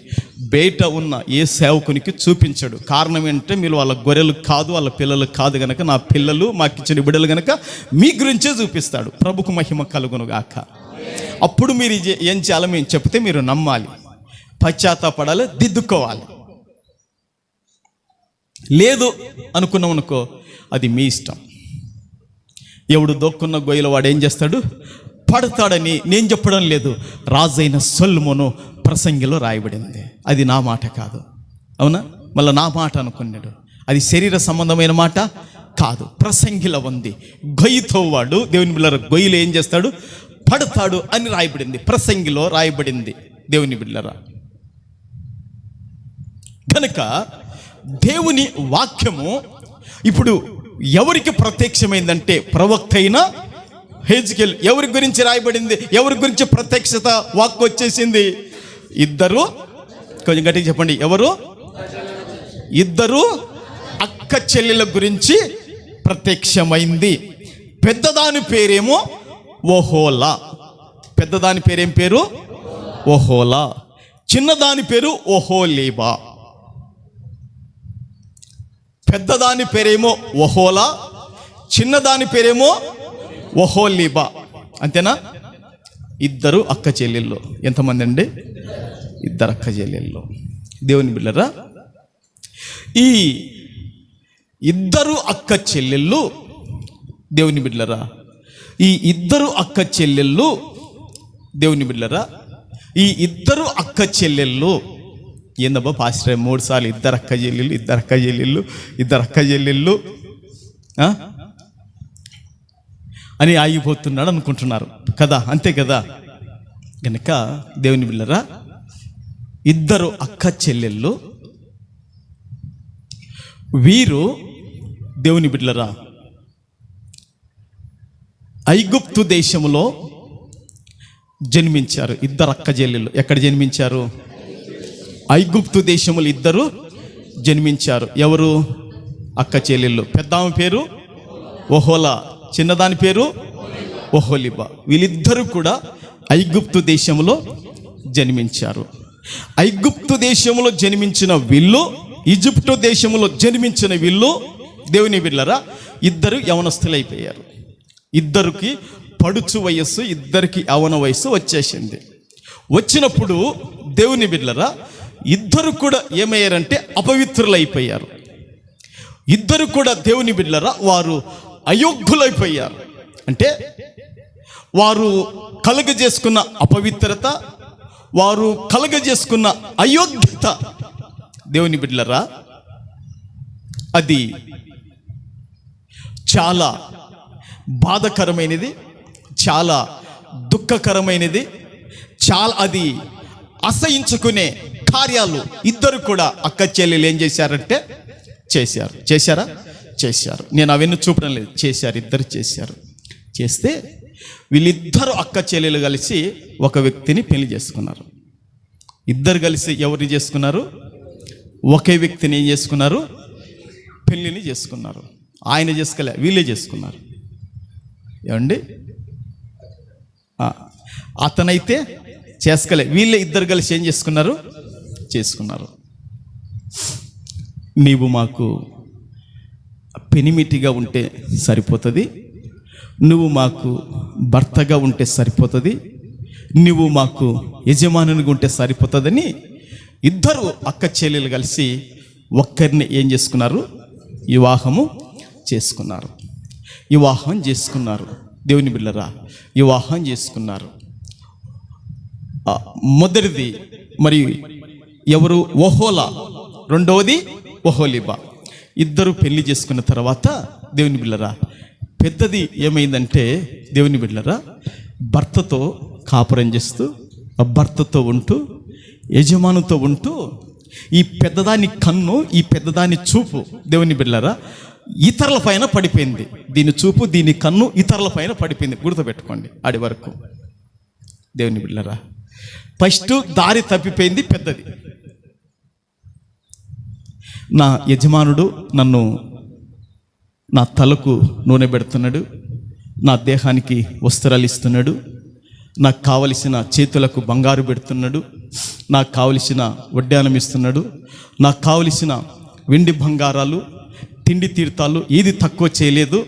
బయట ఉన్న ఏ సేవకునికి చూపించడు. కారణం ఏంటంటే, మీరు వాళ్ళ గొర్రెలు కాదు, వాళ్ళ పిల్లలు కాదు గనక, నా పిల్లలు మాకిచ్చిన బిడ్డలు గనక మీ గురించే చూపిస్తాడు. ప్రభుకు మహిమ కలుగునుగాక. అప్పుడు మీరు ఏం చేయాలో మేము చెప్తే మీరు నమ్మాలి, పశ్చాత్తాపడాలి, దిద్దుకోవాలి. లేదు అనుకున్నాం అనుకో, అది మీ ఇష్టం. ఎవడు దొక్కున్న గొయ్యలో వాడు ఏం చేస్తాడు? పడతాడని నేను చెప్పడం లేదు, రాజైన సొలొమోను ప్రసంగిలో రాయబడింది. అది నా మాట కాదు, అవునా? మళ్ళీ నా మాట అనుకున్నాడు. అది శరీర సంబంధమైన మాట కాదు, ప్రసంగిలో ఉంది. గొయ్యితో వాడు దేవుని బిడ్డల గొయ్యిలో ఏం చేస్తాడు? పడతాడు అని రాయబడింది, ప్రసంగిలో రాయబడింది. దేవుని బిడ్డలరా, కనుక దేవుని వాక్యము ఇప్పుడు ఎవరికి ప్రత్యక్షమైందంటే, ప్రవక్త అయిన హెజ్కేలు ఎవరి గురించి రాయబడింది? ఎవరి గురించి ప్రత్యక్షత వాక్కు వచ్చేసింది? ఇద్దరు, కొంచెం గట్టిగా చెప్పండి, ఎవరు? ఇద్దరు అక్క చెల్లెల గురించి ప్రత్యక్షమైంది. పెద్దదాని పేరేమో ఓహోలా. పెద్దదాని పేరేం పేరు? ఓహోలా. చిన్నదాని పేరు ఓహోలీబా. పెద్దదాని పేరేమో ఓహోలా, చిన్నదాని పేరేమో ఓహోలీబా. అంతేనా? ఇద్దరు అక్క చెల్లెళ్ళు. ఎంతమంది అండి? ఇద్దరు అక్క చెల్లెళ్ళు. దేవుని బిడ్డలారా, ఈ ఇద్దరు అక్క చెల్లెళ్ళు, దేవుని బిడ్డలారా, ఈ ఇద్దరు అక్క చెల్లెళ్ళు, దేవుని బిడ్డలారా, ఈ ఇద్దరు అక్క చెల్లెళ్ళు ఏందబ్బా పాస్టర్ 3 సార్లు ఇద్దరు అక్క చెల్లెళ్ళు, ఇద్దరు అక్క చెల్లెళ్ళు, ఇద్దరు అక్క చెల్లెళ్ళు అని ఆగిపోతున్నాడు అనుకుంటున్నారు కదా? అంతే కదా? కనుక దేవుని బిడ్డలారా, ఇద్దరు అక్క చెల్లెళ్ళు వీరు దేవుని బిడ్డలారా ఐగుప్తు దేశంలో జన్మించారు. ఇద్దరు అక్క చెల్లెళ్ళు ఎక్కడ జన్మించారు? ఐగుప్తు దేశములు ఇద్దరు జన్మించారు. ఎవరు? అక్క చెల్లెళ్ళు. పెద్దామె పేరు ఓహోలా, చిన్నదాని పేరు ఓహోలీబా. వీళ్ళిద్దరూ కూడా ఐగుప్తు దేశంలో జన్మించారు. ఐగుప్తు దేశంలో జన్మించిన వీళ్ళు, ఈజిప్టు దేశంలో జన్మించిన వీళ్ళు, దేవుని బిడ్డలారా, ఇద్దరు యవనస్తులైపోయారు. ఇద్దరికి పడుచు వయస్సు, ఇద్దరికి యవన వయస్సు వచ్చేసింది. వచ్చినప్పుడు దేవుని బిడ్డలారా ఇద్దరు కూడా ఏమయ్యారంటే అపవిత్రులైపోయారు. ఇద్దరు కూడా దేవుని బిడ్డలారా వారు అయోగ్యులైపోయారు. అంటే వారు కలుగజేసుకున్న అపవిత్రత, వారు కలుగజేసుకున్న అయోగ్యత, దేవుని బిడ్డలారా అది చాలా బాధకరమైనది, చాలా దుఃఖకరమైనది, చాలా అది అసహించుకునే కార్యాలు ఇద్దరు కూడా అక్క చెల్లెలు ఏం చేశారంటే చేశారు. నేను అవన్నీ చూపడం లేదు, చేశారు, ఇద్దరు చేశారు. చేస్తే వీళ్ళిద్దరు అక్క చెల్లెలు కలిసి ఒక వ్యక్తిని పెళ్లి చేసుకున్నారు. ఇద్దరు కలిసి ఎవరిని చేసుకున్నారు? ఒకే వ్యక్తిని ఏం చేసుకున్నారు? పెళ్ళిని చేసుకున్నారు. ఆయన చేసుకోలే, వీళ్ళే చేసుకున్నారు. ఏమండి? అతనైతే చేసుకోలే, వీళ్ళే ఇద్దరు కలిసి ఏం చేసుకున్నారు? నీవు మాకు పెనిమిటిగా ఉంటే సరిపోతుంది, నువ్వు మాకు భర్తగా ఉంటే సరిపోతుంది, నువ్వు మాకు యజమానునిగా ఉంటే సరిపోతుందని ఇద్దరు అక్క చెల్లెలు కలిసి ఒక్కరిని ఏం చేసుకున్నారు? వివాహం చేసుకున్నారు. దేవుని బిడ్డలారా, వివాహం చేసుకున్నారు. మొదటిది మరి ఎవరు? ఓహోలా, రెండవది ఓహోలిబా. ఇద్దరు పెళ్లి చేసుకున్న తర్వాత దేవుని బిడ్డలారా, పెద్దది ఏమైందంటే దేవుని బిడ్డలారా, భర్తతో కాపురం చేస్తూ, భర్తతో ఉంటూ, యజమానుతో ఉంటూ, ఈ పెద్దదాని కన్ను, ఈ పెద్దదాని చూపు దేవుని బిడ్డలారా ఇతరుల పైన పడిపోయింది. దీని చూపు, దీని కన్ను ఇతరుల పైన పడిపోయింది. గుర్తుపెట్టుకోండి. ఆడి వరకు దేవుని బిడ్డలారా, ఫస్ట్ దారి తప్పిపోయింది పెద్దది. నా యజమానుడు నన్ను, నా తలకు నూనె పెడుతున్నాడు, నా దేహానికి వస్త్రాలు ఇస్తున్నాడు, నాకు కావలసిన చేతులకు బంగారు పెడుతున్నాడు, నాకు కావలసిన వడ్డానం ఇస్తున్నాడు, నాకు కావలసిన వెండి బంగారాలు, తిండి తీర్థాలు ఏది తక్కువ చేయలేదు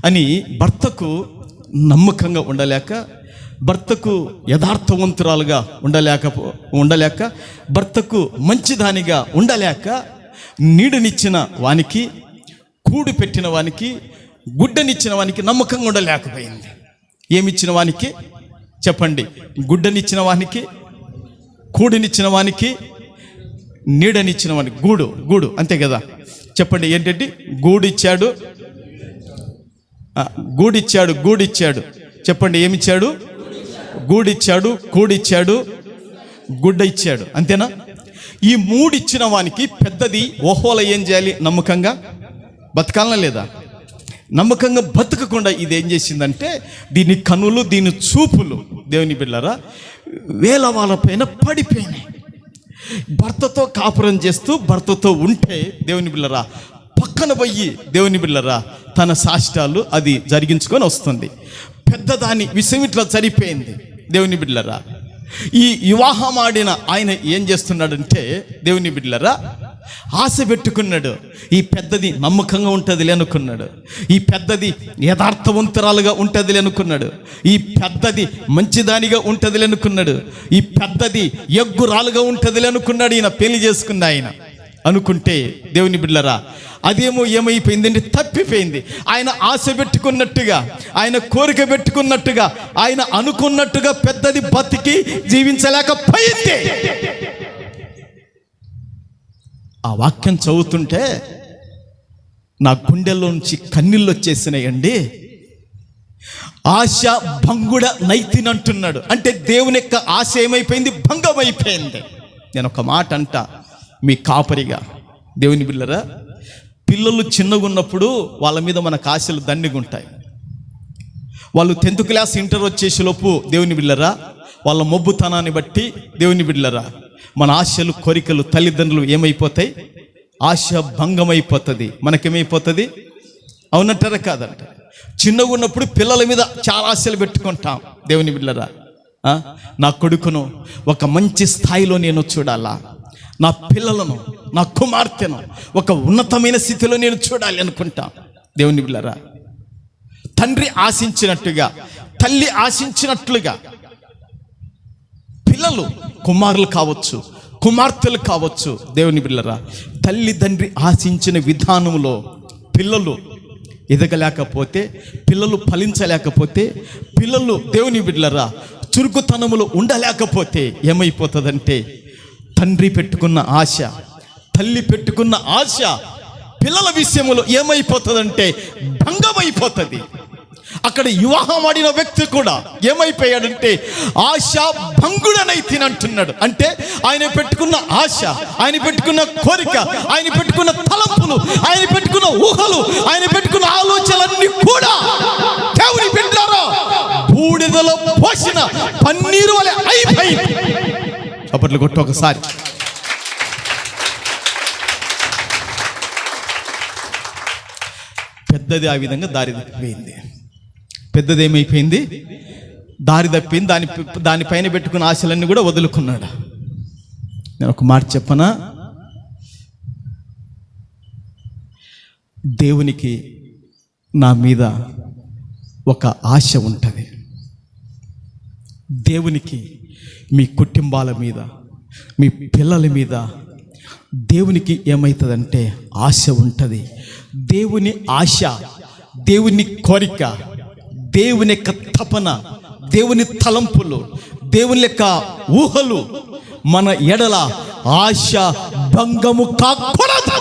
అని భర్తకు నమ్మకంగా ఉండలేక, భర్తకు యథార్థవంతురాలుగా ఉండలేక, భర్తకు మంచిదానిగా ఉండలేక, నీడనిచ్చిన వానికి, కూడు పెట్టిన వానికి, గుడ్డనిచ్చిన వానికి నమ్మకంగా ఉండలేకపోయింది. ఏమిచ్చిన వానికి చెప్పండి? గుడ్డనిచ్చిన వానికి, కూడునిచ్చిన వానికి, నీడనిచ్చిన వానికి. గూడు అంతే కదా? చెప్పండి ఏంటంటే? గూడిచ్చాడు. చెప్పండి ఏమిచ్చాడు? గూడిచ్చాడు, కూడిచ్చాడు, గుడ్డ ఇచ్చాడు. అంతేనా? ఈ మూడిచ్చిన వానికి పెద్దది ఓహోల ఏం చేయాలి? నమ్మకంగా బతకాలనా లేదా? నమ్మకంగా బతకకుండా ఇది ఏం చేసిందంటే, దీని కనులు, దీని చూపులు దేవుని బిడ్డలారా వేల వాళ్ళ పైన పడిపోయినాయి. భర్తతో కాపురం చేస్తూ, భర్తతో ఉంటే దేవుని బిడ్డలారా పక్కన పోయి దేవుని బిడ్డలారా తన సాష్టాలు అది జరిగించుకొని వస్తుంది. పెద్దదాని విషయం ఇట్లా సరిపోయింది. దేవుని బిడ్డలారా, ఈ వివాహం ఆడిన ఆయన ఏం చేస్తున్నాడంటే దేవుని బిడ్డలారా ఆశ పెట్టుకున్నాడు. ఈ పెద్దది నమ్మకంగా ఉంటుందిలే అనుకున్నాడు, ఈ పెద్దది యథార్థవంతురాలుగా ఉంటుందిలే అనుకున్నాడు, ఈ పెద్దది మంచిదానిగా ఉంటుందిలే అనుకున్నాడు, ఈ పెద్దది యగ్గురాలుగా ఉంటుందిలే అనుకున్నాడు. ఈయన పెళ్లి చేసుకున్న ఆయన అనుకుంటే దేవుని బిడ్డలారా అదేమో ఏమైపోయిందంటే తప్పిపోయింది. ఆయన ఆశ పెట్టుకున్నట్టుగా, ఆయన కోరిక పెట్టుకున్నట్టుగా, ఆయన అనుకున్నట్టుగా పెద్దది బతికి జీవించలేకపోయింది. ఆ వాక్యం చదువుతుంటే నా గుండెల్లోంచి కన్నీళ్ళు వచ్చేసినాయండి. ఆశ భంగుడ నైతినంటున్నాడు అంటే దేవుని యొక్క ఆశ ఏమైపోయింది? భంగమైపోయింది. నేను ఒక మాట అంట మీ కాపరిగా, దేవుని బిడ్డలారా, పిల్లలు చిన్నగా ఉన్నప్పుడు వాళ్ళ మీద మనకు ఆశలు దండిగా ఉంటాయి. వాళ్ళు 10th క్లాస్ ఇంటర్ వచ్చేసేలోపు దేవుని బిడ్డలారా వాళ్ళ మొబ్బుతనాన్ని బట్టి దేవుని బిడ్డలారా మన ఆశలు, కోరికలు, తల్లిదండ్రులు ఏమైపోతాయి? ఆశ భంగమైపోతుంది. మనకేమైపోతుంది? అవునంటారా కాదంట? చిన్నగా ఉన్నప్పుడు పిల్లల మీద చాలా ఆశలు పెట్టుకుంటాం. దేవుని బిడ్డలారా, నా కొడుకును ఒక మంచి స్థాయిలో నేను చూడాలా, నా పిల్లలను, నా కుమార్తెను ఒక ఉన్నతమైన స్థితిలో నేను చూడాలి అనుకుంటాం. దేవుని బిడ్డలారా, తండ్రి ఆశించినట్టుగా, తల్లి ఆశించినట్లుగా పిల్లలు, కుమారులు కావచ్చు, కుమార్తెలు కావచ్చు, దేవుని బిడ్డలారా తల్లిదండ్రి ఆశించిన విధానంలో పిల్లలు ఎదగలేకపోతే, పిల్లలు ఫలించలేకపోతే, పిల్లలు దేవుని బిడ్డలారా చురుకుతనములో ఉండలేకపోతే ఏమైపోతుందంటే, తండ్రి పెట్టుకున్న ఆశ, తల్లి పెట్టుకున్న ఆశ పిల్లల విషయంలో ఏమైపోతుందంటే భంగమైపోతుంది. అక్కడ వివాహం ఆడిన వ్యక్తి కూడా ఏమైపోయాడంటే ఆశ భంగుడనైతినంటున్నాడు. అంటే ఆయన పెట్టుకున్న ఆశ, ఆయన పెట్టుకున్న కోరిక, ఆయన పెట్టుకున్న తలంపులు, ఆయన పెట్టుకున్న ఊహలు, ఆయన పెట్టుకున్న ఆలోచనలన్నీ కూడా దేవుని బిడ్డలారా బూడిదలో పోసిన పన్నీరు వలె అయిపోయింది. అప్పట్లో కొట్టు ఒకసారి. పెద్దది ఆ విధంగా దారి తప్పిపోయింది. పెద్దది ఏమైపోయింది? దారి తప్పింది. దానిపైన పెట్టుకున్న ఆశలన్నీ కూడా వదులుకున్నాడు. నేను ఒక మాట చెప్పనా, దేవునికి నా మీద ఒక ఆశ ఉంటుంది. దేవునికి మీ కుటుంబాల మీద, మీ పిల్లల మీద దేవునికి ఏమవుతుందంటే ఆశ ఉంటుంది. దేవుని ఆశ, దేవుని కోరిక, దేవుని యొక్క తపన, దేవుని తలంపులు, దేవుని యొక్క ఊహలు మన ఎడల ఆశ భంగము కాకూడదు.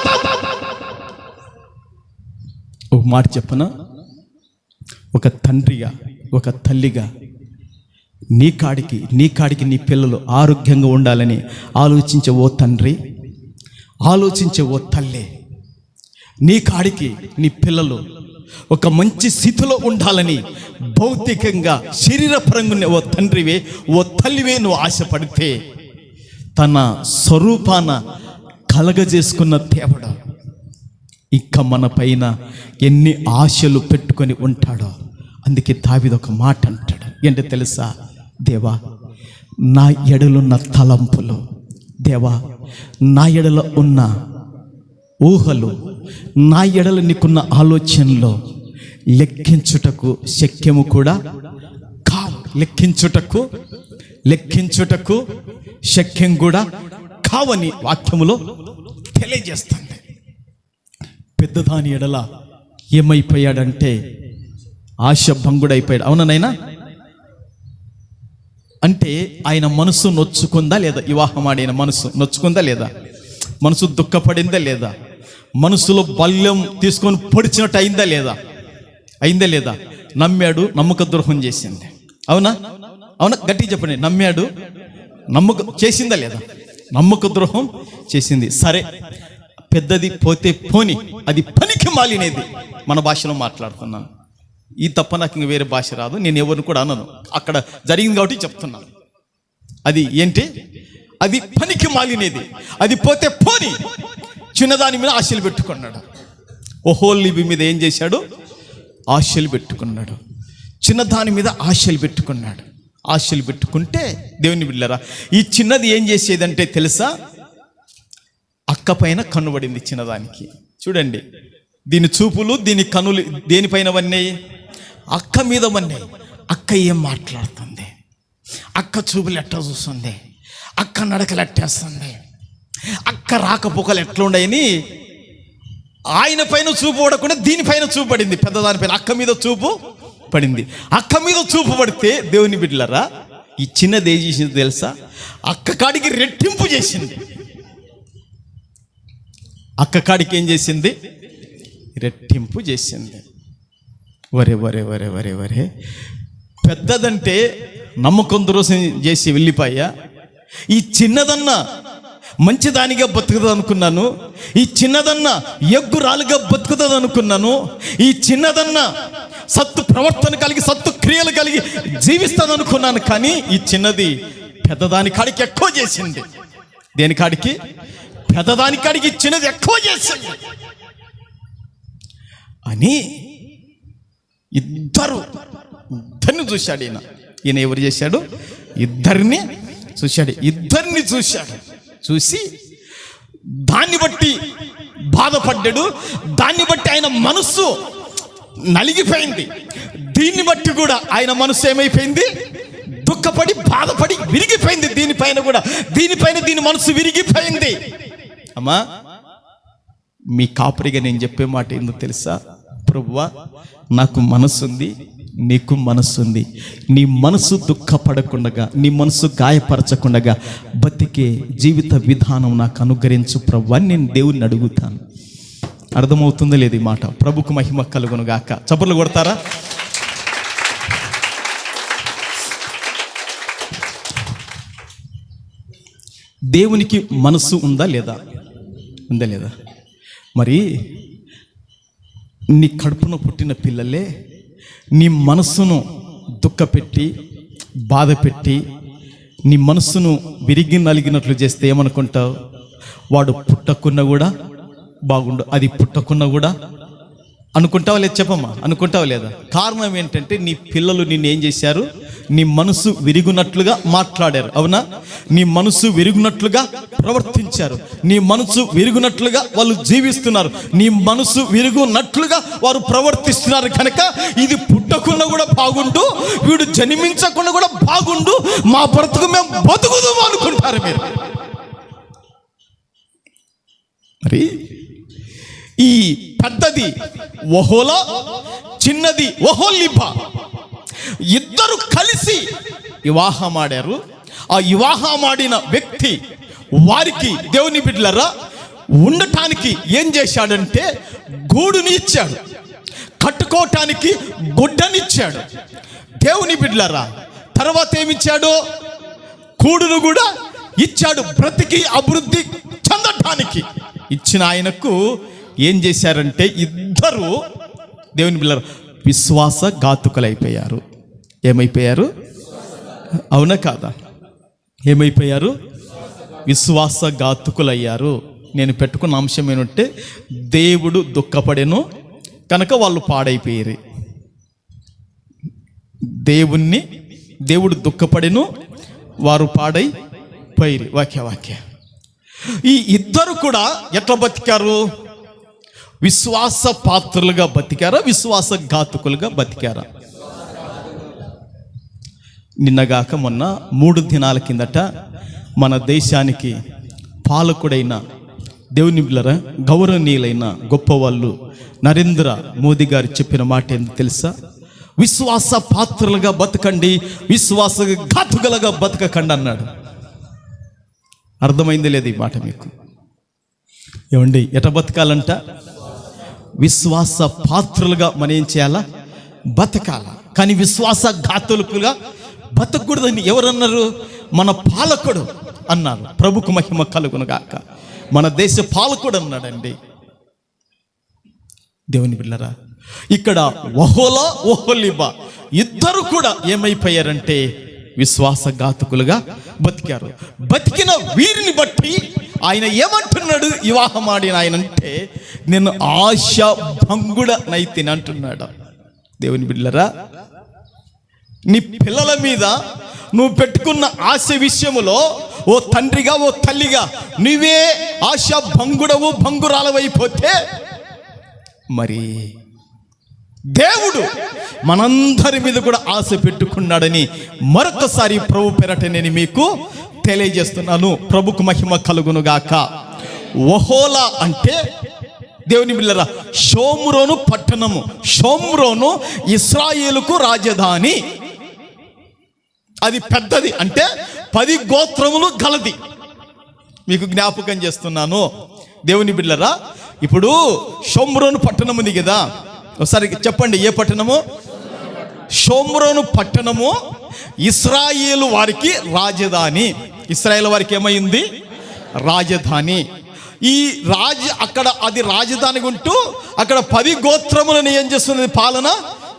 ఒక మాట చెప్పనా, ఒక తండ్రిగా, ఒక తల్లిగా నీ కాడికి నీ పిల్లలు ఆరోగ్యంగా ఉండాలని ఆలోచించే ఓ తండ్రి, ఆలోచించే ఓ తల్లి, నీ కాడికి నీ పిల్లలు ఒక మంచి స్థితిలో ఉండాలని భౌతికంగా శరీరపరంగా ఓ తండ్రివే, ఓ తల్లివే నువ్వు ఆశపడితే తన స్వరూపాన కలగజేసుకున్న దేవుడు ఇంకా మన పైన ఎన్ని ఆశలు పెట్టుకొని ఉంటాడో. అందుకే దావీదు ఒక మాట అంటాడు, ఏంటో తెలుసా? దేవా, నా ఎడలున్న తలంపులు, దేవా నా ఎడల ఉన్న ఊహలు, నా ఎడల నీకున్న ఆలోచనలో లెక్కించుటకు శక్యము కూడా కావు. లెక్కించుటకు శక్యం కూడా కావని వాక్యములో తెలియజేస్తుంది. పెద్దదాని ఎడల ఏమైపోయాడంటే ఆశ భంగుడైపోయాడు. అవుననైనా అంటే ఆయన మనసు నొచ్చుకుందా లేదా? వివాహం ఆడిన మనసు నొచ్చుకుందా లేదా? మనసు దుఃఖపడిందా లేదా? మనసులో బల్యం తీసుకొని పొడిచినట్టు అయిందా లేదా? నమ్మాడు, నమ్మక ద్రోహం చేసింది. అవునా? గట్టిగా చెప్పండి. నమ్మాడు, నమ్మక చేసిందా లేదా? నమ్మక ద్రోహం చేసింది. సరే, పెద్దది పోతే పోని, అది పనికి మాలినది. మన భాషలో మాట్లాడుతున్నాను. ఈ తప్ప నాకు ఇంక వేరే భాష రాదు, నేను ఎవరిని కూడా అనను. అక్కడ జరిగింది కాబట్టి చెప్తున్నాను. అది ఏంటి? అది పనికి మాలినది, అది పోతే పోని. చిన్నదాని మీద ఆశలు పెట్టుకున్నాడు. ఓహోలివి మీద ఏం చేశాడు? ఆశలు పెట్టుకున్నాడు. చిన్నదాని మీద ఆశలు పెట్టుకున్నాడు. ఆశలు పెట్టుకుంటే దేవుని బిడ్డలారా, ఈ చిన్నది ఏం చేసేదంటే తెలుసా? అక్క పైన కన్నుబడింది చిన్నదానికి. చూడండి, దీని చూపులు, దీని కనులు దేనిపైన వన్నాయి? అక్క మీద వన్నాయి. అక్క ఏం మాట్లాడుతుంది, అక్క చూపులు ఎట్లా చూస్తుంది, అక్క నడకలు ఎట్టేస్తుంది, అక్క రాకపోకలు ఎట్లుండయని ఆయన పైన చూపు పడకుండా దీనిపైన చూపు పడింది. పెద్దదానిపైన అక్క మీద చూపు పడింది. అక్క మీద చూపు పడితే దేవుని బిడ్డలారా, ఈ చిన్నది ఏం చేసింది తెలుసా? అక్క కాడికి రెట్టింపు చేసింది. అక్క కాడికి ఏం చేసింది? రెట్టింపు చేసింది. వరే పెద్దదంటే నమ్మకం ద్రోహం చేసి వెళ్ళిపోయా. ఈ చిన్నదన్నా మంచిదానిగా బతుకుతుంది అనుకున్నాను. ఈ చిన్నదన్నా ఎగ్గురాలుగా బతుకుతుంది అనుకున్నాను. ఈ చిన్నదన్నా సత్తు ప్రవర్తన కలిగి, సత్తు క్రియలు కలిగి జీవిస్తుంది అనుకున్నాను. కానీ ఈ చిన్నది పెద్దదాని కాడికి ఎక్కువ చేసింది. దేని కాడికి? పెద్దదాని కాడికి చిన్నది ఎక్కువ చేసింది అని ఇద్దరిని చూశాడు. ఈయన ఎవరు చేశాడు? ఇద్దరిని చూశాడు. చూసి దాన్ని బట్టి బాధపడ్డాడు. దాన్ని బట్టి ఆయన మనస్సు నలిగిపోయింది. దీన్ని బట్టి కూడా ఆయన మనస్సు ఏమైపోయింది? దుఃఖపడి, బాధపడి విరిగిపోయింది. దీనిపైన దీని మనసు విరిగిపోయింది. అమ్మా, మీ కాపరిగా నేను చెప్పే మాట ఏందో తెలుసా? ప్రభువా, నాకు మనస్సుంది, నీకు మనస్సుంది. నీ మనసు దుఃఖపడకుండగా, నీ మనసు గాయపరచకుండగా బతికే జీవిత విధానం నాకు అనుగ్రహించు ప్రభువా అని నేను దేవుణ్ణి అడుగుతాను. అర్థమవుతుందో లేదు ఈ మాట? ప్రభుకు మహిమ కలుగును గాక. చప్పట్లు కొడతారా? దేవునికి మనసు ఉందా లేదా? మరి నీ కడుపున పుట్టిన పిల్లలే నీ మనస్సును దుఃఖపెట్టి, బాధ పెట్టి, నీ మనస్సును విరిగి నలిగినట్లు చేస్తే ఏమనుకుంటావు? వాడు పుట్టకున్నా కూడా బాగుండు, అది పుట్టకున్నా కూడా అనుకుంటావా లేదు? చెప్పమ్మా, అనుకుంటావా లేదా? కారణం ఏంటంటే నీ పిల్లలు నిన్ను ఏం చేశారు? నీ మనసు విరుగునట్లుగా మాట్లాడారు, అవునా? నీ మనసు విరుగునట్లుగా ప్రవర్తించారు, నీ మనసు విరుగునట్లుగా వాళ్ళు జీవిస్తున్నారు, నీ మనసు విరుగునట్లుగా వారు ప్రవర్తిస్తున్నారు. కనుక ఇది పుట్టకుండా కూడా బాగుండు, వీడు జన్మించకుండా కూడా బాగుండు, మా బ్రతుకు మేము బతుకుదాము అనుకుంటారు మీరు. మరి ఈ పెద్దది ఒహోలా, చిన్నది ఒహోలిబా, ఇద్దరు కలిసి వివాహమాడారు. ఆ వివాహమాడిన వ్యక్తి వారికి, దేవుని బిడ్డలారా, ఉండటానికి ఏం చేశాడంటే గూడుని ఇచ్చాడు, కట్టుకోవటానికి గుడ్డనిచ్చాడు. దేవుని బిడ్డలారా, తర్వాత ఏమిచ్చాడు? కూడును కూడా ఇచ్చాడు, బ్రతికి అభివృద్ధి చెందటానికి ఇచ్చిన ఆయనకు ఏం చేశారంటే ఇద్దరు, దేవుని బిడ్డలారా, విశ్వాసఘాతుకులైపోయారు. ఏమైపోయారు? అవునా కాదా? ఏమైపోయారు? విశ్వాసఘాతుకులయ్యారు. నేను పెట్టుకున్న అంశం ఏంటంటే దేవుడు దుఃఖపడెను కనుక వాళ్ళు పాడైపోయారు. దేవుడు దుఃఖపడెను, వారు పాడైపోయారు. వాక్య ఈ ఇద్దరు కూడా ఎట్లా బతికారు? విశ్వాస పాత్రులుగా బతికారా? విశ్వాసఘాతుకులుగా బతికారా? నిన్నగాక మొన్న 3 దినాల కిందట మన దేశానికి పాలకుడైన, దేవుని బిడ్డలారా, గౌరవనీయులైన గొప్పవాళ్ళు నరేంద్ర మోదీ గారు చెప్పిన మాట ఏంటో తెలుసా? విశ్వాస పాత్రులుగా బతకండి, విశ్వాసఘాతుకులుగా బతకకండి అన్నాడు. అర్థమైంది లేదు ఈ మాట మీకు? ఏమండి, ఎట బతకాలంట? విశ్వాస పాత్రులుగా మనం ఏం చేయాలా? బతకాల. కానీ విశ్వాసఘాతులుగా బతకూడదని ఎవరన్నారు? మన పాలకుడు అన్నారు. ప్రభుకు మహిమ కలుగును గాక. మన దేశ పాలకుడు అన్నాడండి. దేవుని బిడ్డలారా, ఇక్కడ ఒహోలా, ఒహోలిబా ఇద్దరు కూడా ఏమైపోయారంటే విశ్వాసఘాతుకులుగా బతికారు. బతికిన వీరిని బట్టి ఆయన ఏమంటున్నాడు? వివాహమాడిన ఆయన అంటే నేను ఆశాభంగుడనైతిని అంటున్నాడు. దేవుని బిడ్డలారా, నీ పిల్లల మీద నువ్వు పెట్టుకున్న ఆశ విషయములో ఓ తండ్రిగా, ఓ తల్లిగా నువ్వే ఆశాభంగుడవు, భంగురాలవైపోతే మరి దేవుడు మనందరి మీద కూడా ఆశ పెట్టుకున్నాడని మరొకసారి ప్రభు పేరట నేను మీకు తెలియజేస్తున్నాను. ప్రభుకు మహిమ కలుగును గాక. ఒహోలా అంటే దేవుని బిడ్డలారా, షోమ్రోను పట్టణము. షోమ్రోను ఇశ్రాయేలుకు రాజధాని. అది పెద్దది, అంటే 10 గోత్రములు గలది. మీకు జ్ఞాపకం చేస్తున్నాను దేవుని బిడ్డలారా. ఇప్పుడు షోమ్రోను పట్టణం ఉంది కదా, ఒకసారి చెప్పండి, ఏ పట్టణము? షోమ్రోను పట్టణము ఇశ్రాయేలు వారికి రాజధాని. ఇశ్రాయేలు వారికి ఏమైంది? రాజధాని. ఈ అక్కడ అది రాజధాని ఉంటూ అక్కడ 10 గోత్రములను ఏం చేస్తుంది? పాలన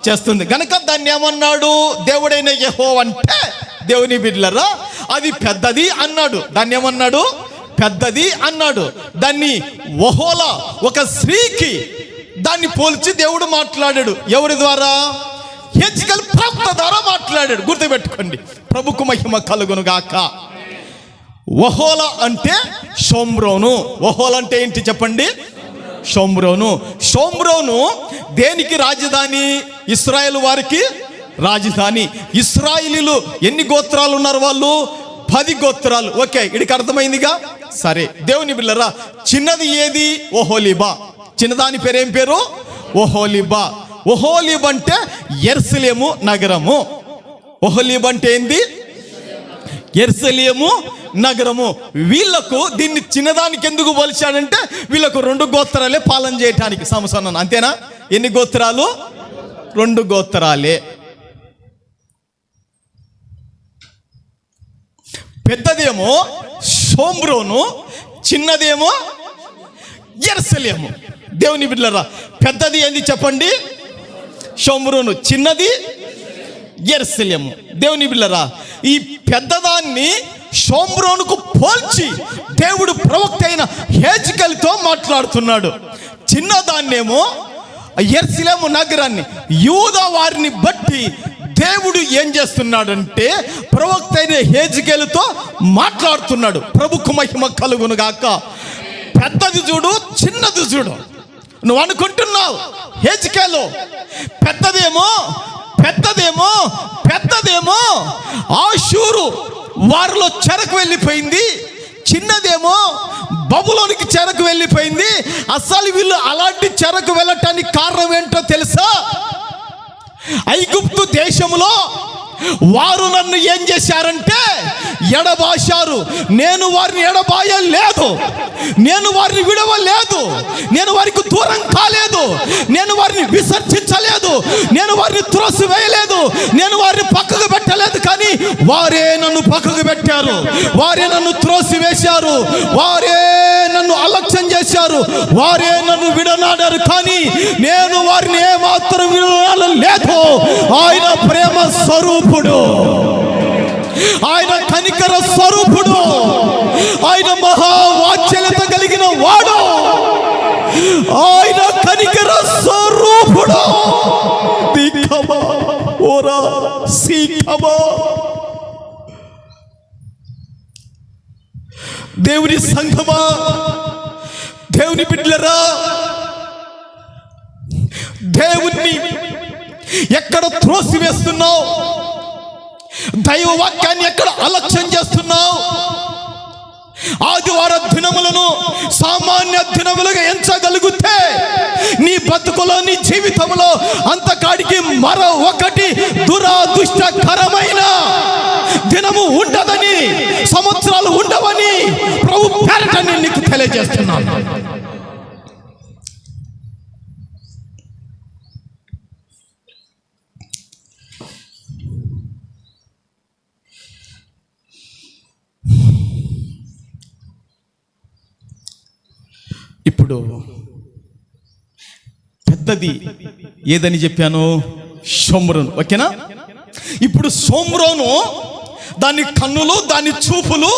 చేస్తుంది. గనక దాన్ని ఏమన్నాడు దేవుడైన యెహోవా అంటే, దేవుని బిడ్డలారా, అది పెద్దది అన్నాడు. దాన్ని ఏమన్నాడు? పెద్దది అన్నాడు. దాన్ని ఒహోలా, ఒక స్త్రీకి దాన్ని పోల్చి దేవుడు మాట్లాడాడు. ఎవరి ద్వారా? హెజ్కేలు ప్రవక్త ద్వారా మాట్లాడాడు. గుర్తుపెట్టుకోండి. ప్రభుకు మహిమ కలుగును గాక. ఒహోలా అంటే షోమ్రోను. ఒహోలా అంటే ఏంటి చెప్పండి? షోమ్రోను. షోమ్రోను దేనికి రాజధాని? ఇశ్రాయేలు వారికి రాజధాని. ఇశ్రాయేలీలు ఎన్ని గోత్రాలు ఉన్నారు? వాళ్ళు 10 గోత్రాలు. ఓకే, ఇడికి అర్థమైందిగా. సరే, దేవుని బిడ్డలారా, చిన్నది ఏది? ఒహోలిబా. చిన్నదాని పేరు ఏం పేరు? ఒహోలిబా. ఒహోలిబా అంటే యెరూషలేము నగరము. ఒహోలిబా అంటే ఏంది? యెరూషలేము నగరము. వీళ్లకు దీన్ని చిన్నదానికి ఎందుకు పోల్చాడంటే వీళ్ళకు 2 గోత్రాలే పాలన చేయటానికి. సంవత్సరం అంతేనా? ఎన్ని గోత్రాలు? 2 గోత్రాలే. పెద్దదేమో షోమ్రోను, చిన్నదేమో యెరూషలేము. దేవుని బిడ్డలారా, పెద్దది ఏంది చెప్పండి? షోమ్రోను. చిన్నది యెరూషలేము. దేవుని బిడ్డలారా, ఈ పెద్దదాన్ని షోమ్రోనుకు పోల్చి దేవుడు ప్రవక్త అయిన హెజ్కేలుతో మాట్లాడుతున్నాడు. చిన్నదాన్నేమో యెరూషలేము నగరాన్ని, యూదా వారిని బట్టి దేవుడు ఏం చేస్తున్నాడంటే ప్రవక్త అయిన హెజ్కేలుతో మాట్లాడుతున్నాడు. ప్రభుకు మహిమ కలుగును గాక. పెద్దది చూడు, చిన్నది చూడు. నువ్వు అనుకుంటున్నావు హెజ్కేలు పెద్దదేమో ఆషూరు వారిలో చెరకు వెళ్ళిపోయింది, చిన్నదేమో బబులోనికి చెరకు వెళ్ళిపోయింది. అసలు వీళ్ళు అలాంటి చెరకు వెళ్ళటానికి కారణం ఏంటో తెలుసా? ఐగుప్తు దేశంలో వారు నన్ను ఏం చేశారంటే ఎడబాశారు. నేను వారిని ఎడబాయలేదు, నేను వారిని విడవలేదు, నేను వారికి దూరం కాలేదు, నేను వారిని విసర్జించలేదు, నేను వారిని త్రోసివేయలేదు, నేను వారిని పక్కకు పెట్టలేదు. కానీ వారే నన్ను పక్కకు పెట్టారు, వారే నన్ను త్రోసివేశారు, వారే నన్ను అలక్ష్యం చేశారు, వారే నన్ను విడనాడారు. కానీ నేను వారిని ఏమాత్రం విడనాడలేదు. ఆయన ప్రేమ స్వరూపుడు, ఆయన కనికర స్వరూపుడు, ఆయన మహావాత్సల్యత కలిగిన వాడు, ఆయన కనికర స్వరూపుడు. దేవుని సంఘమా, దేవుని బిడ్డలరా, దేవుణ్ణి ఎక్కడ త్రోసివేస్తున్నావు? దైవ వాక్యాన్ని ఎక్కడ అలక్ష్యం చేస్తున్నావు? ఆదివార దినములను సామాన్య దినములుగా ఎంచగలిగితే నీ బతుకులో, నీ జీవితంలో అంతకాడికి మరో ఒకటి దురాదృష్టకరమైన దినము ఉండదని, సంవత్సరాలు ఉండవని ప్రభు పేరట నేను నీకు తెలియజేస్తున్నాను. ఇప్పుడు పెద్దది ఏదని చెప్పాను? షోమ్రోను. ఓకేనా? ఇప్పుడు షోమ్రోను దాని కన్నులు, దాని చూపులు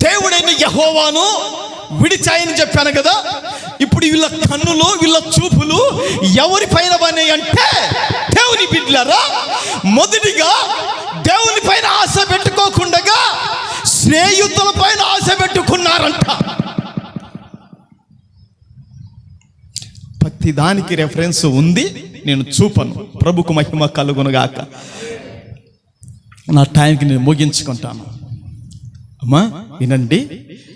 దేవుడైన యెహోవాను విడిచాయని చెప్పాను కదా. ఇప్పుడు వీళ్ళ కన్నులు, వీళ్ళ చూపులు ఎవరి పైన పని అంటే దేవుని బిడ్డలారా, మొదటిగా దేవుని పైన ఆశ పెట్టుకోకుండా స్నేహితుల పైన ఆశ పెట్టుకున్నారంట. ప్రతి దానికి రెఫరెన్స్ ఉంది, నేను చూపను. ప్రభుకు మహిమ కలుగునుగాక. నా టైంకి నేను ముగించుకుంటాను. అమ్మా వినండి,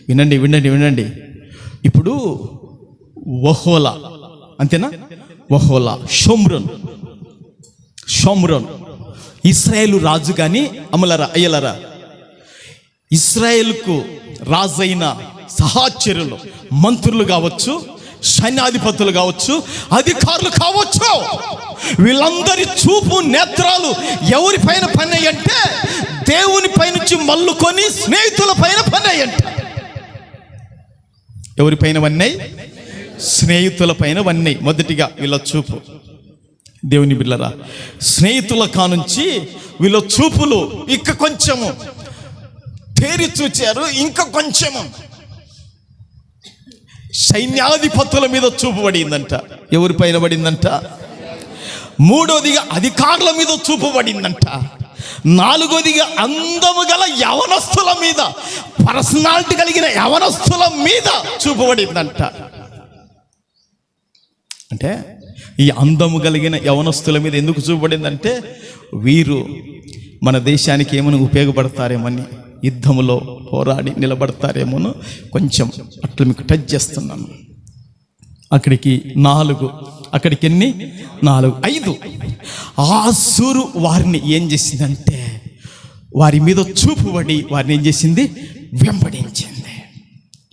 వినండి, వినండి, వినండి. ఇప్పుడు ఒహోలా, అంతేనా? ఒహోలా, షోమ్రోన్ ఇశ్రాయేలు రాజు. కానీ అమలరా, అయ్యలరా, ఇశ్రాయేల్కు రాజైన సహచరులు, మంత్రులు కావచ్చు, సైన్యాధిపతులు కావచ్చు, అధికారులు కావచ్చు, వీళ్ళందరి చూపు నేత్రాలు ఎవరి పైన పన్నాయి అంటే దేవుని పైనుంచి మల్లుకొని స్నేహితుల పైన పన్నాయి అంట. ఎవరి పైన వన్నాయి? స్నేహితుల పైన వన్నాయి. మొదటిగా వీళ్ళ చూపు. దేవుని బిడ్డలారా, స్నేహితుల కానుంచి వీళ్ళ చూపులు ఇక కొంచెము తేరి చూచారు, ఇంకా కొంచెము సైన్యాధిపతుల మీద చూపు పడిందంట. ఎవరి పైన పడిందంట? మూడోదిగా అధికారుల మీద చూపు పడిందంట. నాలుగోదిగా అందము గల యవనస్తుల మీద, పర్సనాలిటీ కలిగిన యవనస్తుల మీద చూపు పడిందంట. అంటే ఈ అందము కలిగిన యవనస్తుల మీద ఎందుకు చూపబడిందంటే వీరు మన దేశానికి ఏమైనా ఉపయోగపడతారేమని, యుద్ధములో పోరాడి నిలబడతారేమోను కొంచెం అట్లా మీకు టచ్ చేస్తున్నాను. అక్కడికి 4, అక్కడికి ఎన్ని? 4, 5. ఆసూరు వారిని ఏం చేసిందంటే వారి మీద చూపుబడి వారిని ఏం చేసింది? వెంబడించింది.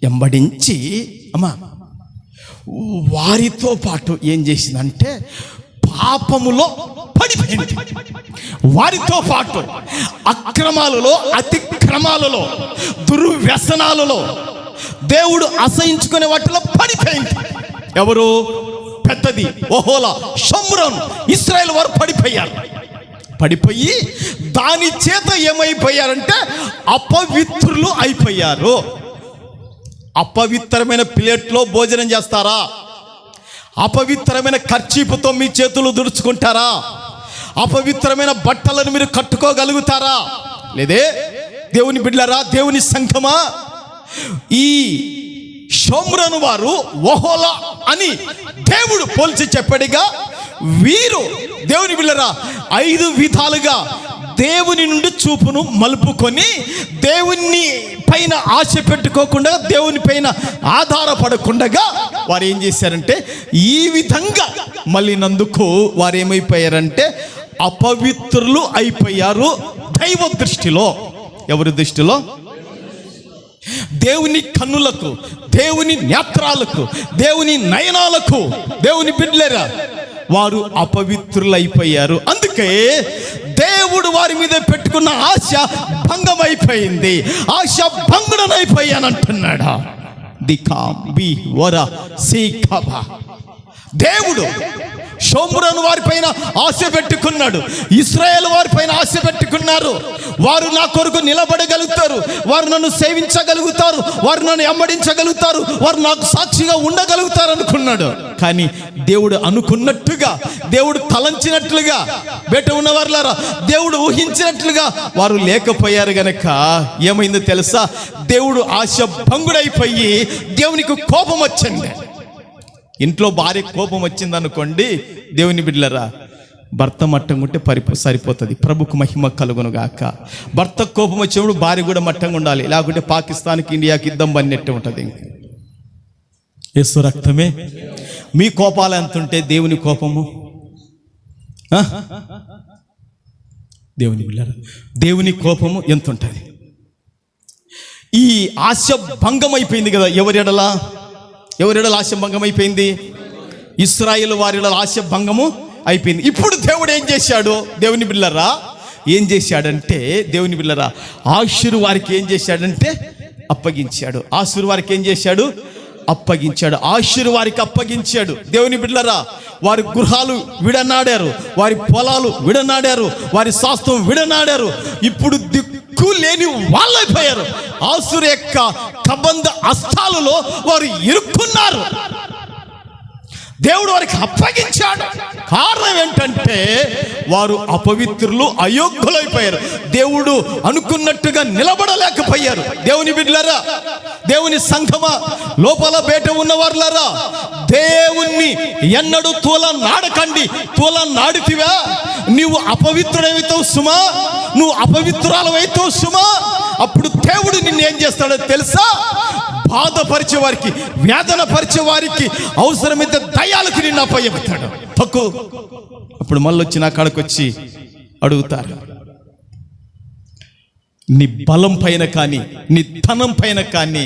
వెంబడించి అమ్మా వారితో పాటు ఏం చేసిందంటే పాపములో పడిపోయింది. వారితో పాటు అక్రమాలలో, అతిక్రమాలలో, దుర్వ్యసనాలలో, దేవుడు అసహించుకునే వాటిలో పడిపోయింది. ఎవరు? పెద్దది ఒహోలా, షోమ్రోన్, ఇశ్రాయేల్ వారు పడిపోయారు. పడిపోయి దాని చేత ఏమైపోయారంటే అపవిత్రులు అయిపోయారు. అపవిత్రమైన ప్లేట్లో భోజనం చేస్తారా? అపవిత్రమైన కర్చీపుతో మీ చేతులు దుడుచుకుంటారా? అపవిత్రమైన బట్టలను మీరు కట్టుకోగలుగుతారా? లేదే. దేవుని బిడ్డలారా, దేవుని సంఘమా, ఈ షోమ్రోను వారు ఓహోలా అని దేవుడు పోల్చి చెప్పాడుగా. వీరు దేవుని బిడ్డలారా 5 విధాలుగా దేవుని నుండి చూపును మలుపుకొని దేవుని పైన ఆశ పెట్టుకోకుండా, దేవుని పైన ఆధారపడకుండా వారు ఏం చేశారంటే ఈ విధంగా మళ్ళీ నందుకు వారు ఏమైపోయారంటే అపవిత్రులు అయిపోయారు దైవ దృష్టిలో. ఎవరి దృష్టిలో? దేవుని కన్నులకు, దేవుని నేత్రాలకు, దేవుని నయనాలకు. దేవుని బిడ్డలారా, వారు అపవిత్రులైపోయారు. అందుకే దేవుడు వారి మీద పెట్టుకున్న ఆశ భంగమైపోయింది. ఆశ భంగుడనైపోయానంటున్నాడా. దేవుడు షోమ్రోను వారిపైన ఆశ పెట్టుకున్నాడు. ఇశ్రాయేలు వారిపైన ఆశ పెట్టుకున్నారు. వారు నా కొరకు నిలబడగలుగుతారు, వారు నన్ను సేవించగలుగుతారు, వారు నన్ను వెంబడించగలుగుతారు, వారు నాకు సాక్షిగా ఉండగలుగుతారు అనుకున్నాడు. కానీ దేవుడు అనుకున్నట్టుగా, దేవుడు తలంచినట్లుగా, బయట ఉన్నవారులారా దేవుడు ఊహించినట్లుగా వారు లేకపోయారు గనక ఏమైందో తెలుసా? దేవుడు ఆశ భంగుడైపోయి దేవునికి కోపం వచ్చింది. ఇంట్లో భార్య కోపం వచ్చింది అనుకోండి, దేవుని బిడ్డలారా, భర్త మట్టంగా ఉంటే సరిపోతుంది. ప్రభుకు మహిమ కలుగును గాక. భర్త కోపం వచ్చినప్పుడు భార్య కూడా మట్టంగా ఉండాలి, లేకుంటే పాకిస్తాన్కి ఇండియాకి యుద్ధం పడినట్టే ఉంటుంది. ఇంక యేసు రక్తమే. మీ కోపాలు ఎంత ఉంటే దేవుని కోపము? దేవుని బిడ్డలారా, దేవుని కోపము ఎంత ఉంటుంది? ఈ ఆశ భంగం అయిపోయింది కదా. ఎవరెడలా ఆశ భంగం అయిపోయింది? ఇశ్రాయేలు వారి ఆశ భంగము అయిపోయింది. ఇప్పుడు దేవుడు ఏం చేశాడు? దేవుని బిడ్డలారా, ఏం చేశాడంటే, దేవుని బిడ్డలారా, ఆషూరు వారికి ఏం చేశాడంటే అప్పగించాడు. ఆషూరు వారికి ఏం చేశాడు? అప్పగించాడు. ఆషూరు వారికి అప్పగించాడు. దేవుని బిడ్డలారా, వారి గృహాలు విడనాడారు, వారి పొలాలు విడనాడారు, వారి శాస్త్రం విడనాడారు. ఇప్పుడు దిక్కు లేని వాళ్ళైపోయారు. ఆషూరు యొక్క కబంధ హస్తాలలో వారు ఇరుక్కున్నారు. దేవుడు వారికి అప్పగించాడు. కారణం ఏంటంటే వారు అపవిత్రులు, అయోగ్యులైపోయారు. దేవుడు అనుకున్నట్టుగా నిలబడలేకపోయారు. దేవుని బిడ్డలారా, దేవుని సంఘమా, లోపల బయట ఉన్నవారులారా, దేవుణ్ణి ఎన్నడూ తూలనాడకండి. తూలనాడితివా నీవు అపవిత్రుడైతావు సుమా, నువ్వు అపవిత్రాలవైతావు సుమా. అప్పుడు దేవుడు నిన్ను ఏం చేస్తాడో తెలుసా? బాధపరిచే వారికి, వేదన పరిచే వారికి, అవసరమైతే దయాలకు నిన్ను అప్పచెప్తాడు. తక్కువ అప్పుడు మళ్ళీ వచ్చి నా కాడకు వచ్చి అడుగుతారు, నీ బలం పైన కానీ, నీ ధనం పైన కానీ,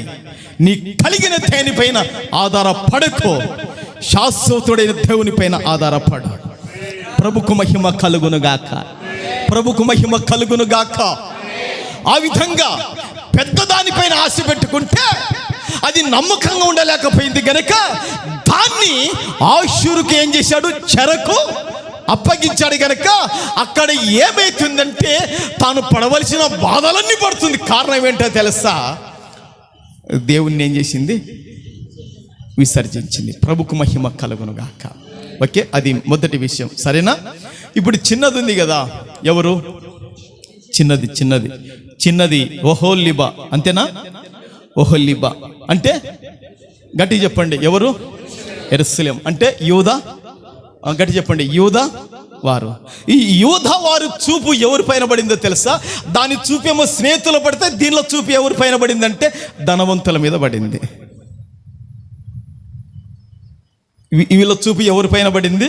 నీ కలిగిన దేనిపైన ఆధారపడకో, శాశ్వతుడైన దేవుని పైన ఆధారపడు. ప్రభుకు మహిమ కలుగును గాక. ప్రభుకు మహిమ కలుగును గాక. ఆ విధంగా పెద్ద దానిపైన ఆశ పెట్టుకుంటే అది నమ్మకంగా ఉండలేకపోయింది గనక దాన్ని ఆషూరుకి ఏం చేశాడు? చెరకు అప్పగించాడు గనక అక్కడ ఏమైతుందంటే తాను పడవలసిన బాధలన్నీ పడుతుంది. కారణం ఏంటో తెలుసా? దేవుణ్ణి ఏం చేసింది? విసర్జించింది. ప్రభుకు మహిమ కలుగును గాక. ఓకే, అది మొదటి విషయం. సరేనా? ఇప్పుడు చిన్నది ఉంది కదా. ఎవరు? చిన్నది ఓహోలిబా. అంతేనా? ఓహోలిబా అంటే గట్టి చెప్పండి. ఎవరు? యెరూషలేం అంటే యూదా. గట్టి చెప్పండి. యూదా వారు. ఈ యూదా వారు చూపు ఎవరి పైన పడిందో తెలుసా? దాని చూపేమో స్నేహితులు పడితే, దీనిలో చూపు ఎవరి పైన పడిందంటే ధనవంతుల మీద పడింది. వీళ్ళ చూపు ఎవరి పైన పడింది?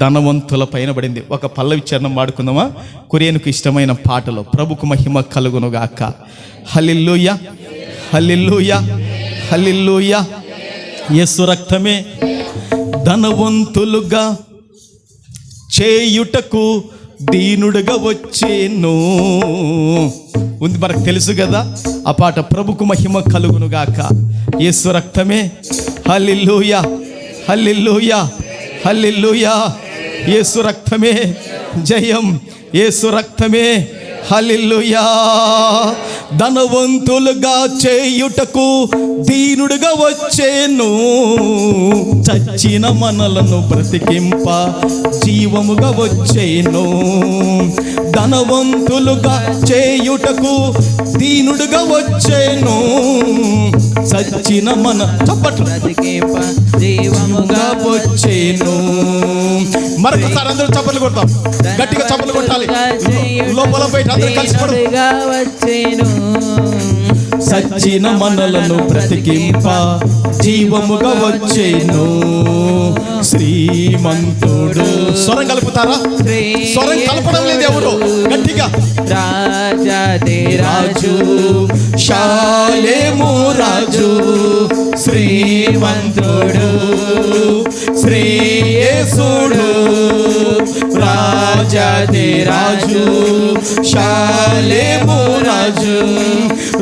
ధనవంతుల పైన పడింది. ఒక పల్లవి చరణం వాడుకుందామా? కొరియన్కు ఇష్టమైన పాటలో. ప్రభుకు మహిమ కలుగును గాక. హల్లెలూయా, హల్లెలూయా, హల్లెలూయా. యేసు రక్తమే ధనవంతులుగా చేయుటకు దీనుడుగా వచ్చేను ఉంది. మనకు తెలుసు కదా ఆ పాట. ప్రభుకు మహిమ కలుగును గాక. యేసు రక్తమే. హల్లెలూయా, హల్లెలూయా, హల్లెలూయా. యేసు రక్తమే జయం. యేసు రక్తమే హల్లెలూయా. ధనవంతులుగా చేయుటకు దీనుడుగా వచ్చేను, చచ్చిన మనలను బ్రతికింప జీవముగా వచ్చేను. ధనవంతులుగా చేయుటకు దీనుడుగా వచ్చేను, చచ్చిన మన చప్పట్లు
బ్రతికింప జీవముగా
వచ్చేను. మరొకసారి అందరూ చప్పట్లు కొడతాం, గట్టిగా చప్పట్లు కొట్టాలి. లోపల బయట అందరూ కలిసి
వచ్చేను.
సచ్చిన మనలను బ్రతికింప జీవముగా వచ్చేను. శ్రీమంతుడు. స్వరం కలుపుతారా? స్వరం కలపడం లేదు ఎవరు. గట్టిగా
రాజాది
రాజు, షాలేము రాజు, శ్రీమంతుడు, శ్రీయేసుడు. రాజాది రాజు, షాలేము రాజు,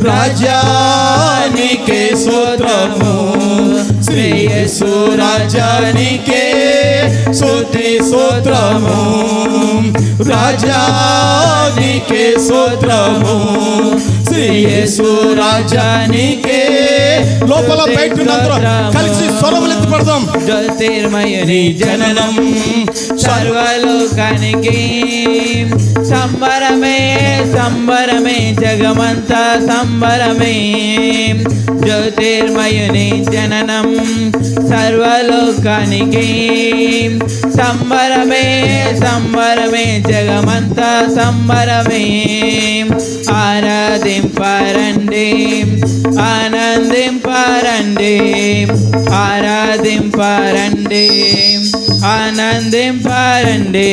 రాజానికే స్తోత్రము. శ్రీయేసు రాజానికే స్తుతి స్తోత్రము. రాజానికే స్తోత్రము. శ్రీయేసు రాజానికే. లోపల బయట కలిసి స్వరములు ఎత్తి పడదాం.
జ్యోతిర్మయుని జననం సర్వలోకానికి సంబరమే సంబరమే, జగమంతా సంబరమే. జ్యోతిర్మయుని జననం సర్వలోకానికి సంబరమే సంబరమే, జగమంతా సంబరమే. ఆరాధింపరండి ఆనందింపరండి, ఆరాధింపరండి ఆనందింపరండి.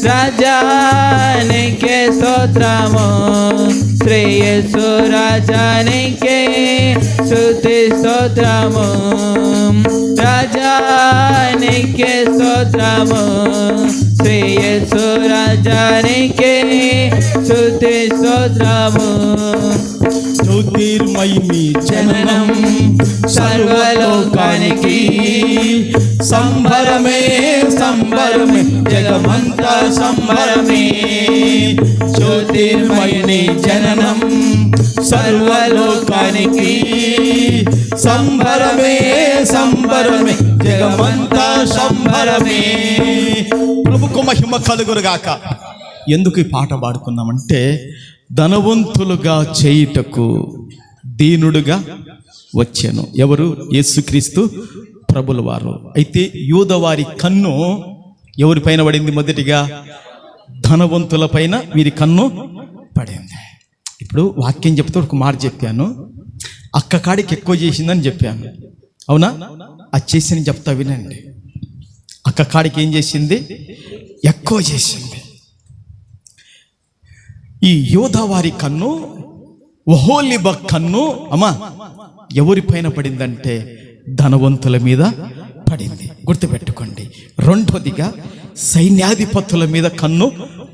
రాజానికే స్తోత్రము, శ్రేయస్సు రాజానికే స్తుతి స్తోత్రము. రాజానికే స్తోత్రము, శ్రేయస్సు రాజానికే స్తుతి స్తోత్రము.
జ్యోతిర్మయుని జననం
సర్వలోకానికి
సంబరమే సంబరమే, జగమంతా సంబరమే. జ్యోతిర్మయుని జననం సర్వలోకానికి సంబరమే సంబరమే, జగమంతా సంబరమే. ప్రభుకు మహిమ కలుగురుగాక. ఎందుకు ఈ పాట పాడుకున్నామంటే, ధనవంతులుగా చేయుటకు దీనుడుగా వచ్చాను. ఎవరు? యేసుక్రీస్తు ప్రభుల వారు. అయితే యూదవారి కన్ను ఎవరి పైన పడింది? మొదటిగా ధనవంతుల పైన వీరి కన్ను పడింది. ఇప్పుడు వాక్యం చెప్తే ఒక మాట చెప్పాను, అక్క కాడికి ఎక్కువ చేసిందని చెప్పాను, అవునా? అది చేసి చెప్తా వినండి. అక్క కాడికి ఏం చేసింది? ఎక్కువ చేసింది. ఈ యోధావారి కన్ను, ఒహోలిబ కన్ను అమ్మా ఎవరి పైన పడిందంటే ధనవంతుల మీద పడింది. గుర్తుపెట్టుకోండి. రెండోదిగా సైన్యాధిపతుల మీద కన్ను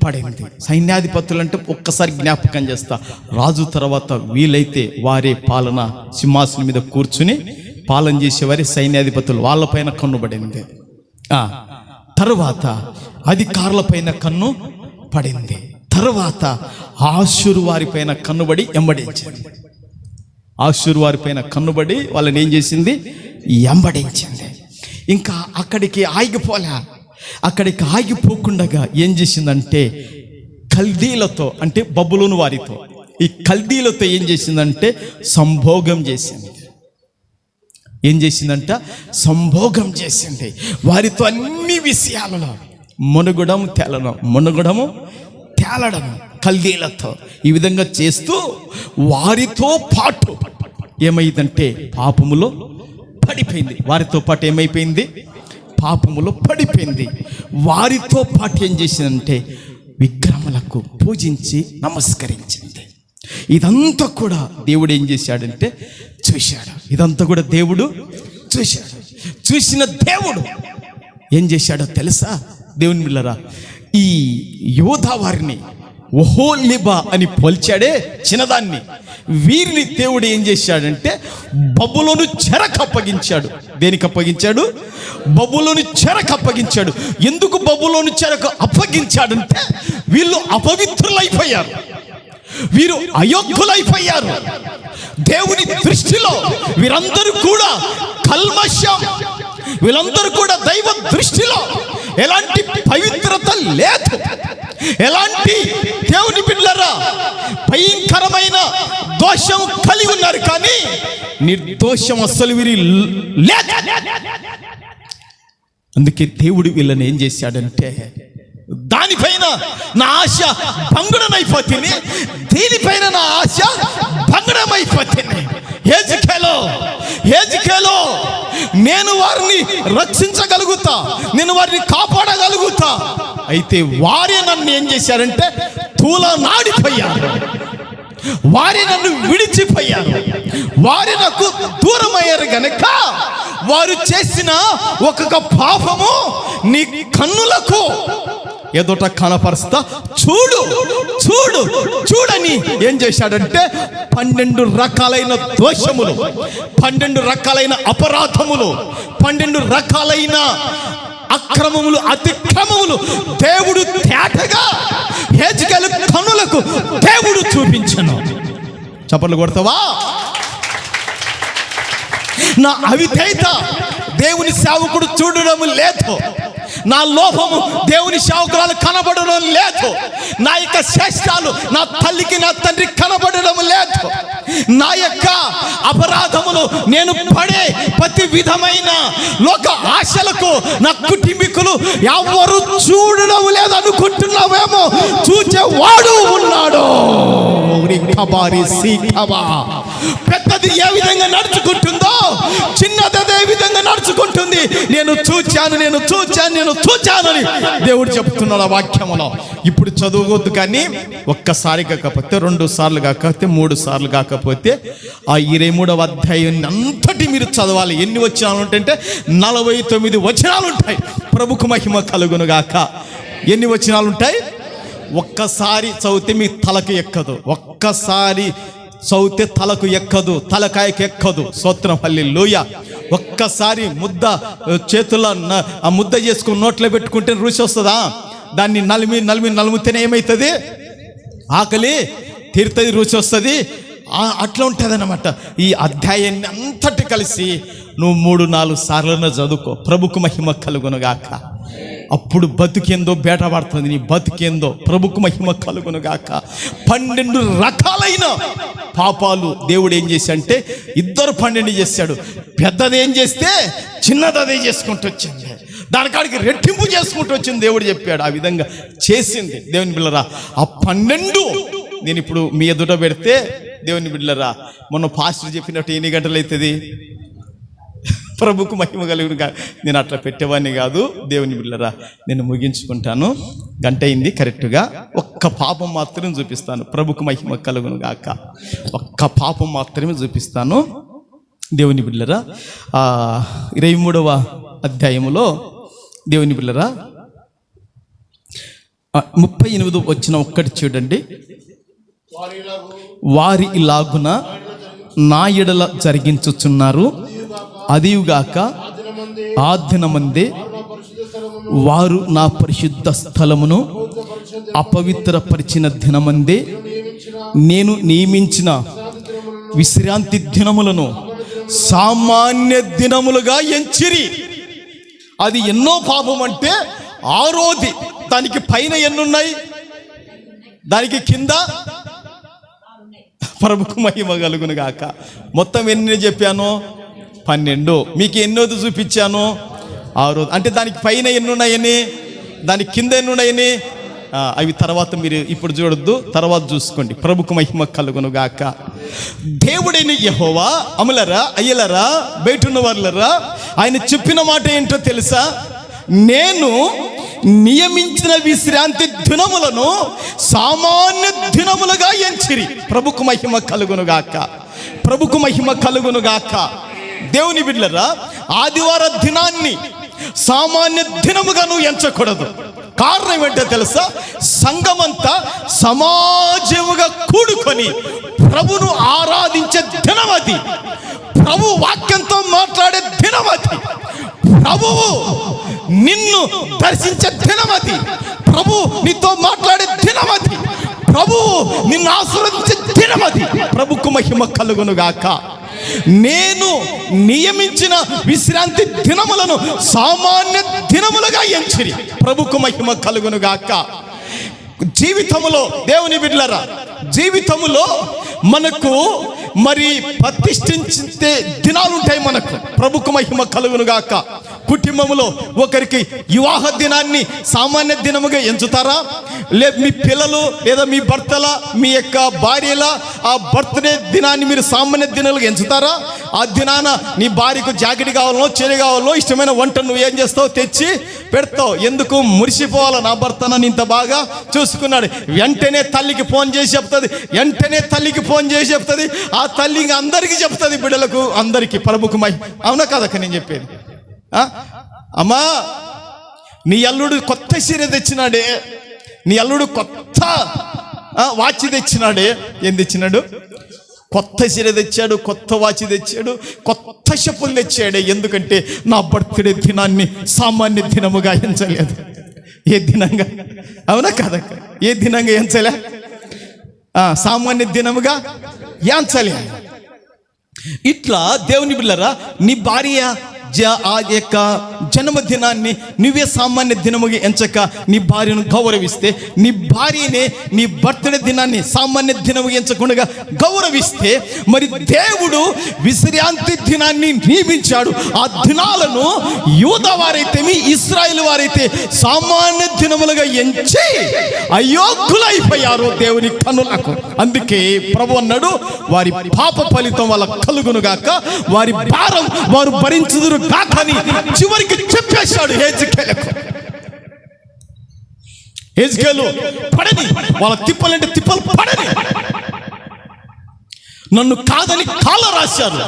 పడింది. సైన్యాధిపతులు అంటే ఒక్కసారి జ్ఞాపకం చేస్తా, రాజు తర్వాత వీలైతే వారే పాలన సింహాసనం మీద కూర్చుని పాలన చేసేవారి సైన్యాధిపతులు, వాళ్ళపైన కన్ను పడింది. తర్వాత అధికారుల పైన కన్ను పడింది. తర్వాత ఆషూరు వారి పైన కన్నుబడి ఎంబడించింది. ఆషూరు వారి పైన కన్నుబడి వాళ్ళని ఏం చేసింది? ఎంబడించింది. ఇంకా అక్కడికి ఆగిపోలే. అక్కడికి ఆగిపోకుండా ఏం చేసిందంటే కల్దీలతో, అంటే బబులోను వారితో, ఈ కల్దీలతో ఏం చేసిందంటే సంభోగం చేసింది. ఏం చేసిందంట? సంభోగం చేసింది. వారితో అన్ని విషయాలలో మునుగడము తేలడము కల్దీలతో ఈ విధంగా చేస్తూ వారితో పాటు ఏమైందంటే పాపములో పడిపోయింది. వారితో పాటు ఏమైపోయింది? పాపములో పడిపోయింది. వారితో పాటు ఏం చేసిందంటే విగ్రహములకు పూజించి నమస్కరించింది. ఇదంతా కూడా దేవుడు ఏం చేశాడంటే చూశాడు. ఇదంతా కూడా దేవుడు చూశాడు. చూసిన దేవుడు ఏం చేశాడో తెలుసా? దేవుని బిడ్డలారా, ఈ యోధా వారిని ఒహోలిబా అని పోల్చాడే చిన్నదాన్ని. వీరిని దేవుడు ఏం చేశాడంటే బబులోను చెరకు అప్పగించాడు. దేనికి అప్పగించాడు? బబులోను చెరకు అప్పగించాడు. ఎందుకు బబులోను చెరకు అప్పగించాడంటే వీళ్ళు అపవిత్రులైపోయారు, వీరు అయోగ్యులైపోయారు. దేవుని దృష్టిలో వీరందరూ కూడా కల్మషం, వీళ్ళందరూ కూడా దైవ దృష్టిలో ఎలాంటి పవిత్రత లేదు. ఎలాంటి దేవుని బిడ్డలారా భయంకరమైన దోషం కలిగి ఉన్నారు, కానీ నిర్దోషం అస్సలు వీరి లేదు. అందుకే దేవుడు వీళ్ళని ఏం చేశాడంటే దానిపైన నా ఆశ భంగుడమైపోతుంది, దీనిపైన నా ఆశ భంగుడమైపోతుంది. హెజ్కేలో నేను వారిని రక్షించగలుగుతా, నేను వారిని కాపాడగలుగుతా. అయితే వారే నన్ను ఏం చేశారంటే తూలనాడిపోయారు, వారే నన్ను విడిచిపోయారు, వారే నాకు దూరం అయ్యారు. గనక వారు చేసిన ఒక్కొక్క పాపము నీ కన్నులకు ఎదుట కనపరుస్తా, చూడు చూడు చూడని ఏం చేశాడంటే 12 రకాలైన దోషములు, 12 రకాలైన అపరాధములు, 12 రకాలైన అక్రమములు, అతిక్రమములు దేవుడు తేటగా హెజ్కేలు కన్నులకు దేవుడు చూపించను. చప్పట్లు కొడతావా? నా అవిధేయత దేవుని సేవకుడు చూడడం లేదు, నా లోపము దేవుని సేవకురాలు కనబడడం లేదు, నా యొక్క శ్రేష్టాలు నా తల్లికి నా తండ్రి కనబడడం లేదు, నా యొక్క అపరాధములు నేను పడే ప్రతి విధమైన లోక ఆశలకు నా కుటుంబీకులు ఎవరు చూడడం లేదు అనుకుంటున్నావేమో, చూచేవాడు ఉన్నాడు. పెద్దది ఏ విధంగా నడుచుకుంటుందో చిన్నది అదే విధంగా నడుచుకుంటుంది. నేను చూచానని దేవుడు చెప్తున్నాడు ఆ వాక్యములో. ఇప్పుడు చదువుకోవద్దు, కానీ ఒక్కసారి కాకపోతే 2 సార్లు కాకపోతే 3 సార్లు కాకపోతే ఆ 23వ అధ్యాయాన్ని అంతటి మీరు చదవాలి. ఎన్ని వచనాలు ఉంటాయంటే 49 వచనాలు ఉంటాయి. ప్రభుకు మహిమ కలుగును గాక. ఎన్ని వచనాలు ఉంటాయి? ఒక్కసారి చదివితే మీ తలకు ఎక్కదు, ఒక్కసారి చదివితే తలకు ఎక్కదు, తలకాయకి ఎక్కదు. స్తోత్రం, హల్లెలూయా. ఒక్కసారి ముద్ద చేతుల్లో ఆ ముద్ద చేసుకుని నోట్లో పెట్టుకుంటే రుచి వస్తుందా? దాన్ని నలిమితేనే ఏమవుతుంది? ఆకలి తీరుతుంది, రుచి వస్తుంది. అట్లా ఉంటుంది అన్నమాట. ఈ అధ్యాయాన్ని అంతటి కలిసి నువ్వు 3-4 సార్లు చదువుకో. ప్రభుకు మహిమ కలుగునుగాక. అప్పుడు బతుకేందో బేట పడుతుంది, నీ బతుకేందో. ప్రభుకు మహిమ కలుగునుగాక. 12 రకాలైన పాపాలు దేవుడు ఏం చేశాడంటే ఇద్దరు 12 చేశాడు. పెద్దది ఏం చేస్తే చిన్నది అదే చేసుకుంటూ వచ్చింది, దానికాడికి రెట్టింపు చేసుకుంటూ వచ్చింది. దేవుడు చెప్పాడు, ఆ విధంగా చేసింది. దేవుని బిడ్డలారా, ఆ 12 నేను ఇప్పుడు మీ ఎదుట పెడితే, దేవుని బిడ్డలారా, మొన్న పాస్టర్ చెప్పినట్టు ఎన్ని గంటలు అవుతుంది? ప్రభుకు మహిమ కలుగును కాక. నేను అట్లా పెట్టేవాడిని కాదు. దేవుని బిడ్డలారా, నేను ముగించుకుంటాను. గంట అయింది కరెక్ట్గా. ఒక్క పాపం మాత్రమే చూపిస్తాను. ప్రభుకు మహిమ కలుగును గాక. ఒక్క పాపం మాత్రమే చూపిస్తాను. దేవుని బిడ్డలారా, 23వ అధ్యాయములో దేవుని బిడ్డలారా 38 వచ్చిన ఒక్కటి చూడండి. వారి ఇలాగున నా ఎడల జరిగించుచున్నారు, అదియుగాక ఆ దినమందే వారు నా పరిశుద్ధ స్థలమును అపవిత్రపరిచిన దినమందే నేను నియమించిన విశ్రాంతి దినములను సామాన్య దినములుగా ఎంచిరి. అది ఎన్నో పాపం అంటే 6ది. దానికి పైన ఎన్నున్నాయి? దానికి కింద ప్రభుకు మహిమ కలుగును గాక. మొత్తం ఎన్ని చెప్పాను? 12. మీకు ఎన్నోది చూపించాను? 6. అంటే దానికి పైన ఎన్నున్నాయని, దానికి కింద ఎన్నున్నాయని, అవి తర్వాత మీరు ఇప్పుడు చూడొద్దు, తర్వాత చూసుకోండి. ప్రభుకు మహిమ కలుగును గాక. దేవుడైన యెహోవా, అమలరా అయ్యలరా బయట ఉన్న వాళ్ళరా, ఆయన చెప్పిన మాట ఏంటో తెలుసా? నేను నియమించిన విశ్రాంతి దినములను సామాన్య దినములుగా ఎంచిరి. ప్రభుకు మహిమ కలుగును గాక. ప్రభుకు మహిమ కలుగును గాక. దేవుని బిడ్డలారా, ఆదివార దినాన్ని సామాన్య దినముగా నువ్వు ఎంచకూడదు. కారణం ఏంటో తెలుసా? సంఘమంతా సమాజముగా కూడుకొని ప్రభును ఆరాధించే దినమది, ప్రభు వాక్యంతో మాట్లాడే దినమది, ప్రభువు నిన్ను దర్శించే దినమది, ప్రభు నీతో మాట్లాడే దినమది, ప్రభువు నిన్ను ఆశీర్వదించే దినమది. ప్రభుకు మహిమ కలుగును గాక. నేను నియమించిన విశ్రాంతి దినములను సామాన్య దినములుగా ఎంచిరి. ప్రభుకు మహిమ కలుగును గాక. జీవితములో దేవుని బిడ్డలారా, జీవితములో మనకు మరి ప్రతిష్ఠించే దినాలు ఉంటాయి మనకు. ప్రభుకు మహిమ కలుగును గాక. కుటుంబములో ఒకరికి వివాహ దినాన్ని సామాన్య దినముగా ఎంచుతారా? మీ పిల్లలు లేదా మీ భర్తల, మీ యొక్క భార్యల ఆ బర్త్డే దినాన్ని మీరు సామాన్య దినాలుగా ఎంచుతారా? ఆ దినాన నీ భార్యకు జాకెట్ కావాలనో, చీర కావాలనో, ఇష్టమైన వంట నువ్వు ఏం చేస్తావు? తెచ్చి పెడతావు. ఎందుకు? మురిసిపోవాలా, నా భర్త నన్ను ఇంత బాగా చూసుకున్నాడు. వెంటనే తల్లికి ఫోన్ చేసి చెప్తుంది, వెంటనే తల్లికి ఫోన్ చేసి చెప్తుంది. ఆ తల్లి ఇంకా అందరికీ చెప్తుంది, బిడ్డలకు అందరికీ. ప్రభుకు మహిమ. అవునా కాదక్క నేను చెప్పేది? అమ్మా, నీ అల్లుడు కొత్త చీర తెచ్చినాడే, నీ అల్లుడు కొత్త వాచి తెచ్చినాడే. ఏం తెచ్చినాడు? కొత్త చీర తెచ్చాడు, కొత్త వాచి తెచ్చాడు, కొత్త చెప్పులు తెచ్చాడు. ఎందుకంటే నా బర్త్డే దినాన్ని సామాన్య దినముగా ఎంచలేదు. ఏ దినంగా? అవునా కాదక్క? ఏ దినంగా ఎంచలే? సామాన్య దినముగా ఎంచలే. ఇట్లా దేవుని బిడ్డలారా, నీ భార్య ఆ యొక్క జన్మదినాన్ని నువ్వే సామాన్య దినముగా ఎంచక నీ భార్యను గౌరవిస్తే, నీ భార్యనే నీ బర్త్డే దినాన్ని సామాన్య దినముగా ఎంచకుండా గౌరవిస్తే, మరి దేవుడు విశ్రాంతి దినాన్ని నియమించాడు. ఆ దినాలను యూద వారైతే, ఇశ్రాయేలు వారైతే సామాన్య దినములుగా ఎంచి అయోగ్యులైపోయారు దేవుని కన్నులకు. అందుకే ప్రభు అన్నాడు, వారి పాప ఫలితం వాళ్ళ కలుగును గాక, వారి భారం వారు భరించుదురు కాకని చివరికి చెప్పేశాడు హెజ్కేలుకు. హెజ్కేలు పడని, వాళ్ళ తిప్పలంటే తిప్పలు పడని. నన్ను కాదని కాల రాశారు,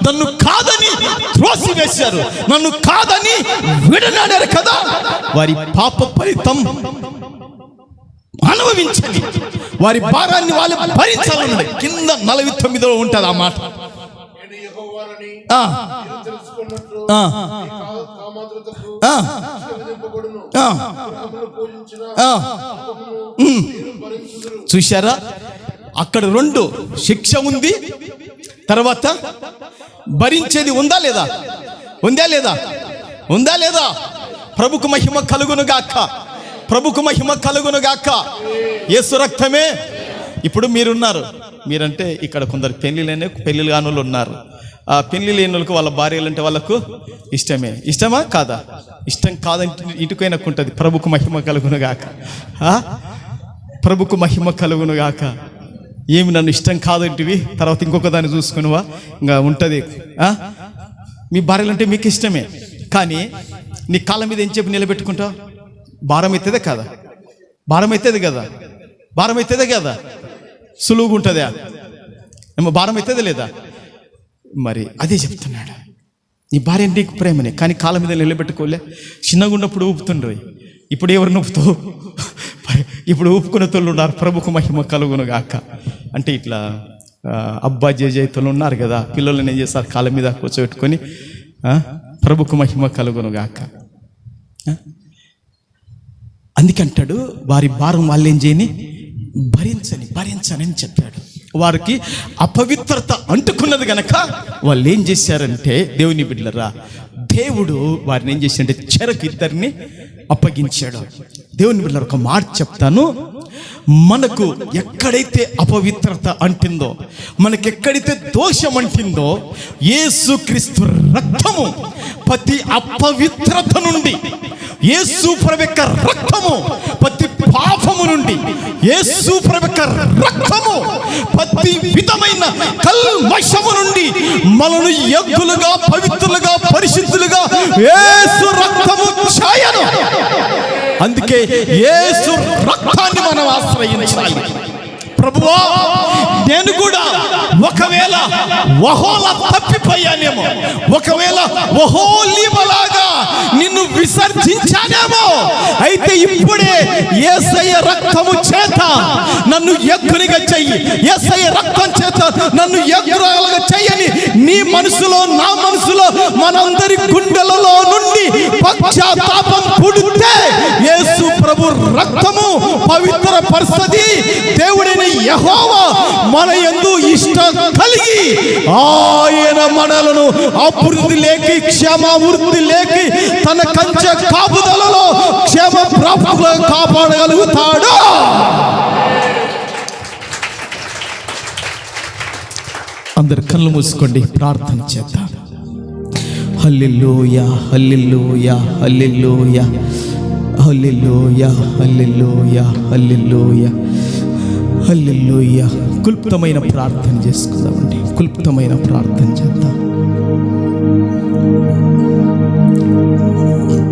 నన్ను కాదని త్రోసి వేశారు, నన్ను కాదని విడనాడారు కదా, వారి పాప ఫలితం అనుభవించాలి, వారి భారాన్ని వాళ్ళు భరించాలన్నాడు. కింద 49లో ఉంటుంది ఆ మాట. చూశారా? అక్కడ 2 శిక్ష ఉంది, తర్వాత భరించేది ఉందా లేదా? ఉందా లేదా? ఉందా లేదా? ప్రభుకు మహిమ కలుగును గాక. ప్రభుకు మహిమ కలుగును గాక. యేసు రక్తమే. ఇప్పుడు మీరున్నారు, మీరంటే ఇక్కడ కొందరు పెళ్లిళ్ళు కానులు ఉన్నారు. ఆ పెళ్లి లేని వాళ్ళకు వాళ్ళ భార్యలంటే వాళ్ళకు ఇష్టమే. ఇష్టమా కాదా? ఇష్టం కాదంటే ఇటుకైనకుంటుంది. ప్రభుకు మహిమ కలుగును గాక. ప్రభుకు మహిమ కలుగును గాక. ఏమి నన్ను ఇష్టం కాదంటివి, తర్వాత ఇంకొక దాన్ని చూసుకునివా ఇంకా ఉంటుంది. మీ భార్యలంటే మీకు ఇష్టమే, కానీ నీ కాళ్ళ మీద ఏం చెప్పి నిలబెట్టుకుంటావు? భారం అవుతుందే కదా? భారం అవుతుంది కదా? భారం అవుతుందే కదా? సులువుగా ఉంటుందా? ఏమో భారం అవుతుందా లేదా? మరి అదే చెప్తున్నాడు. నీ భార్య నీకు ప్రేమనే, కానీ కాళ్ళ మీద నిలబెట్టుకోలే. చిన్నగా ఉన్నప్పుడు ఊపుతుండ్రు, ఇప్పుడు ఎవరు ఊపుతావు? ఇప్పుడు ఊపుకునే తోళ్ళు ఉన్నారు. ప్రభుకు మహిమ కలుగును గాక. అంటే ఇట్లా అబ్బా జయజయతలు ఉన్నారు కదా, పిల్లలను ఏం చేస్తారు? కాళ్ళ మీద కూర్చోబెట్టుకొని ప్రభుకు మహిమ కలుగును గాక. అందుకంటాడు, వారి భారం వాళ్ళు ఏం చేయని భరించని అని చెప్పాడు. వారికి అపవిత్రత అంటుకున్నది గనక వాళ్ళు ఏం చేశారంటే, దేవుని బిడ్డలరా, దేవుడు వారిని ఏం చేశాడంటే చెరకు 2 అప్పగించాడు. దేవుని బిడ్డలారా, ఒక మాట చెప్తాను. మనకు ఎక్కడైతే అపవిత్రత అంటిందో, మనకెక్కడైతే దోషం అంటిందో, యేసుక్రీస్తు రక్తము ప్రతి అపవిత్రత నుండి, యేసు ప్రభు యొక్క రక్తము ప్రతి పాపము నుండి, యేసు ప్రభు యొక్క రక్తము ప్రతి విధమైన కల్మషము నుండి మనను యోగ్యులుగా, పవిత్రులుగా, పరిశుద్ధులుగా యేసు రక్తము చేయను. అందుకే యేసు రక్తాన్ని మనం ఆశ్రయించాలి. ప్రభువా, నేను కూడా ఒకవేళ వహోలా తప్పిపోయానేమో, ఒకవేళ వహోలీబలాగా నిన్ను విసర్జించానేమో, అయితే ఇప్పుడే యేసయ్య రక్తము చేత నన్ను ఎగ్గునిగా చెయ్యి, యేసయ్య రక్తం చేత నన్ను ఎగ్గురగా చెయ్యని నీ మనసులో నా మనసులో మనందరి గుండెలలో నుండి పశ్చాత్తాపం పుడితే యేసు ప్రభు రక్తము పవిత్ర పరిస్థితి దేవుడైన యెహోవా మన యందు ఇష్టం కలిగి ఆయన మనలను అభివృద్ధి లేకి క్షేమావృద్ధి లేకి తన కంచె కాపుదలలో క్షేమ ప్రాప్తులుగా కాపాడగలుగుతాడు. అందరు కళ్ళు మూసుకోండి, ప్రార్థన చేద్దాం. హల్లెలూయా హల్లెలూయా హల్లెలూయా హల్లెలూయా హల్లెలూయా హల్లెలూయా హల్లెలూయా. క్లుప్తమైన ప్రార్థన చేసుకుందామండి, క్లుప్తమైన ప్రార్థన చేద్దాం.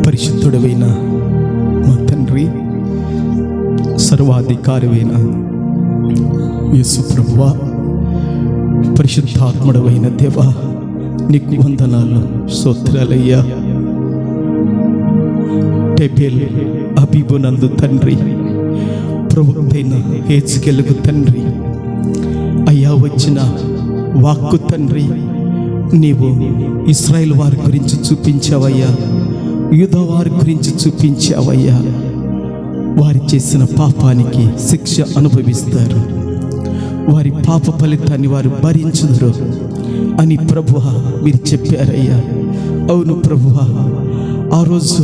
పరిశుద్ధుడైన మా తండ్రి, సర్వాధికారివైన యేసు ప్రభువా, పరిశుద్ధాత్ముడవైన దేవా, నీకు వందనాలు, స్తోత్రాలయ్యా. టెబెల్ అబీబునందు తండ్రి, ప్రవక్తైన హెజ్కేలుకు తండ్రి, అయ్యా వచ్చిన వాక్కు తండ్రి, నీవు ఇశ్రాయేలు వారి గురించి చూపించావయ్యా, యూదా వారి గురించి చూపించావయ్యా. వారి చేసిన పాపానికి శిక్ష అనుభవిస్తారు, వారి పాప ఫలితాన్ని వారు భరించుదురు అని ప్రభువా మీరు చెప్పారయ్యా. అవును ప్రభువా, ఆ రోజు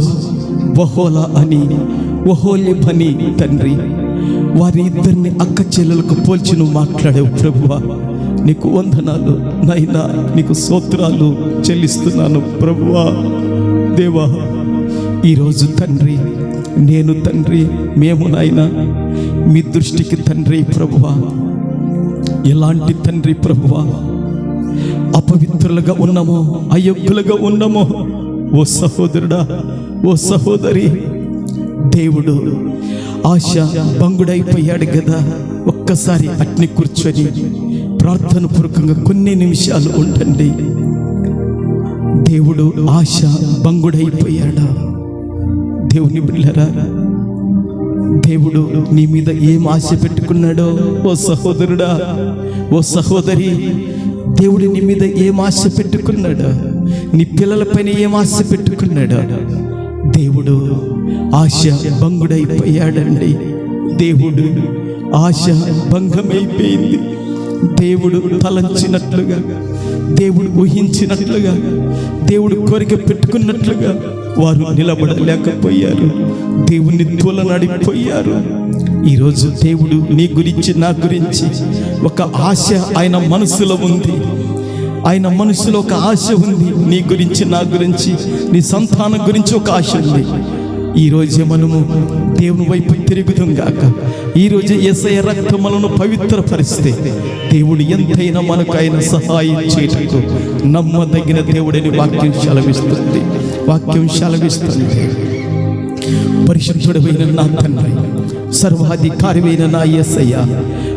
ఒహోలిబని తండ్రి, వారి ఇద్దరిని అక్క చెల్లెలకు పోల్చి నువ్వు మాట్లాడావు ప్రభువా. నీకు వందనాలు నాయనా, నీకు స్తోత్రాలు చెల్లిస్తున్నాను ప్రభువా. దేవా, ఈరోజు తండ్రి, నేను తండ్రి, మేము నాయనా మీ దృష్టికి తండ్రి ప్రభువా, ఎలాంటి తండ్రి ప్రభువా అపవిత్రులుగా ఉన్నామో, అయోగ్యులుగా ఉన్నామో, ఓ సహోదరుడా, ఓ సహోదరి, దేవుడు ఆశ భంగుడైపోయాడు కదా. ఒక్కసారి అట్ని కూర్చొని ప్రార్థన పూర్వకంగా కొన్ని నిమిషాలు ఉండండి. దేవుడు ఆశ భంగుడైపోయాడా? దేవుని బిడ్డలారా, దేవుడు నీ మీద ఏం ఆశ పెట్టుకున్నాడో ఓ సహోదరుడా, ఓ సహోదరి, దేవుడు నీ మీద ఏం ఆశ పెట్టుకున్నాడు? నీ పిల్లలపైన ఏం ఆశ పెట్టుకున్నాడు? దేవుడు ఆశ భంగుడైపోయాడండి. దేవుడు ఆశ భంగమైపోయింది. దేవుడు తలంచినట్లుగా, దేవుడు ఊహించినట్లుగా, దేవుడు కోరిక పెట్టుకున్నట్లుగా వారు నిలబడలేకపోయారు, దేవుని తోలనడిపోయారు. ఈరోజు దేవుడు నీ గురించి, నా గురించి ఒక ఆశ ఆయన మనసులో ఉంది. ఆయన మనసులో ఒక ఆశ ఉంది. నీ గురించి, నా గురించి, నీ సంతానం గురించి ఒక ఆశ ఉంది. ఈరోజే మనము దేవుని వైపు తిరుగుదాం గాక. ఈరోజే యేసయ్య రక్తం మనను పవిత్రపరిస్తే దేవుడు ఎంతైనా మనకు ఆయన సహాయం చేయటకు నమ్మదగిన దేవుడని వాక్యం సెలవిస్తుంది. వాక్యం సెలవిస్తుంది. పరిశుద్ధుడైన నా తండ్రి, సర్వాధికారివైన నా యేసయ్య,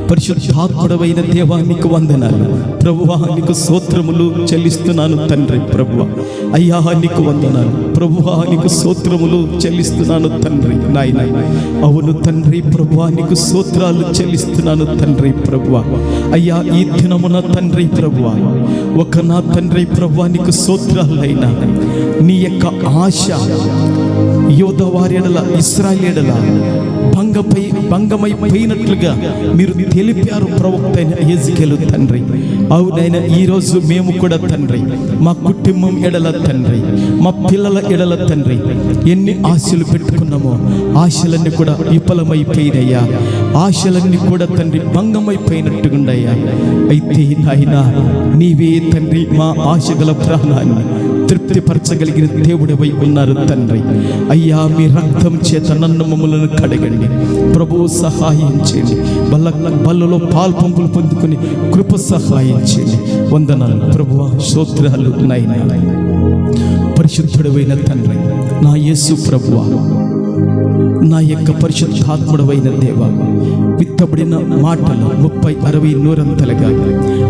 పరిశుద్ధాత్ముడైన దేవా నీకు వందనాలు ప్రభువా. నీకు స్తోత్రములు చెల్లిస్తున్నాను తండ్రి ప్రభువా. అయ్యా నీకు వందనాలు ప్రభువా, నీకు స్తోత్రములు చెల్లిస్తున్నాను తండ్రి నాయన. అవును తండ్రి ప్రభువా, నీకు స్తోత్రాలు చెల్లిస్తున్నాను తండ్రి ప్రభువా. అయ్యా ఈ దినమున తండ్రి ప్రభువా, ఒక నా తండ్రి ప్రభువా నీకు స్తోత్రాలైనా నీ యొక్క ఆశ యోధా వారి ఎడల, ఇశ్రాయేలు ఎడల భంగమైపోయినట్లుగా మీరు తెలిపారు ప్రవక్త అయిన హెజ్కేలు తండ్రి. అవునైనా ఈరోజు మేము కూడా తండ్రి, మా కుటుంబం ఎడల తండ్రి, మా పిల్లల ఎడల తండ్రి, ఎన్ని ఆశలు పెట్టుకున్నామో ఆశలన్నీ కూడా విఫలమైపోయినయ్యా. ఆశలన్నీ కూడా తండ్రి భంగమైపోయినట్టుగుండయ్యా. అయితే నాయనా నీవే తండ్రి మా ఆశగల ప్రాణాన్ని తృప్తిపరచగలిగిన దేవుడివై ఉన్నారు తండ్రి. అయ్యా మీ రక్తం చేత నన్ను మమ్మలను కడగండి ప్రభువు, సహాయం చేయండి. బల్లలో పాల్పంపులు పొందుకుని కృప సహాయం చేయండి. వందనాలు ప్రభువా, స్తోత్రాలు నాయనా. పరిశుద్ధుడైన తండ్రి నా యేసు ప్రభువా, నా యొక్క పరిశుద్ధాత్ముడవైన దేవ, విత్తబడిన మాటలు 30, 60, 100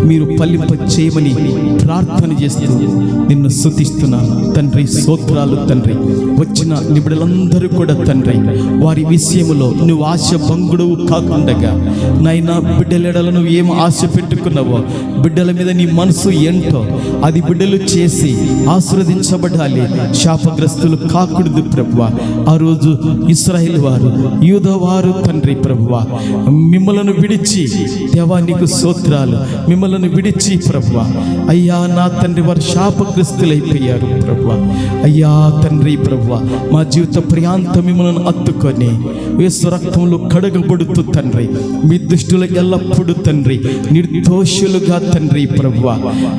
మీరు ఫలింప చేయమని ప్రార్థన చేస్తూ నిన్ను స్తుతిస్తున్నాను తండ్రి. స్తోత్రాలు తండ్రి. వచ్చిన నిబిడలందరూ కూడా తండ్రి, వారి విషయంలో నువ్వు ఆశ భంగుడు కాకుండగా నైనా బిడ్డలెడల నువ్వు ఏం ఆశ పెట్టుకున్నావో, బిడ్డల మీద నీ మనసు ఏంటో అది బిడ్డలు చేసి ఆశీర్వదించబడాలి, శాపగ్రస్తులు కాకూడదు ప్రభువా. ఆ రోజు ఇశ్రాయేలు వారు, యూదా వారు తండ్రి ప్రభువా, మిమ్మలను విడిచి దేవా నీకు స్తోత్రాలు, మిమ్మలను విడిచి ప్రభువా అయ్యా నా తండ్రి వారు శాపగ్రస్తులైపోయారు ప్రభువా. అయ్యా తండ్రి ప్రభువా, మా జీవిత ప్రియాంత మిమ్మల్ని అత్తుకొని యేసు రక్తంలో కడగబడుతూ తండ్రి, మీ దృష్టిలో ఎల్లప్పుడూ తండ్రి నిర్దోషులుగా తండ్రి ప్రభువా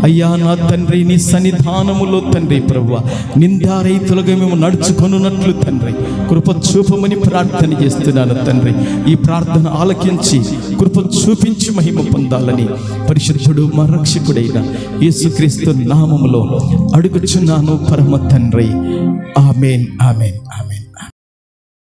అయ్యా నా తండ్రి నీ సన్నిధానములో తండ్రి ప్రభువా నిందారహితులుగా మేము నడుచుకొనున్నట్లు తండ్రి కృప చూపమని ప్రార్థన చేస్తున్నాను తండ్రి. ఈ ప్రార్థన ఆలకించి కృప చూపించి మహిమ పొందాలని పరిశుద్ధుడు మా రక్షకుడైన యేసుక్రీస్తు నామములో అడుగుచున్నాను పరమ తండ్రి. ఆమేన్, ఆమేన్, ఆమేన్.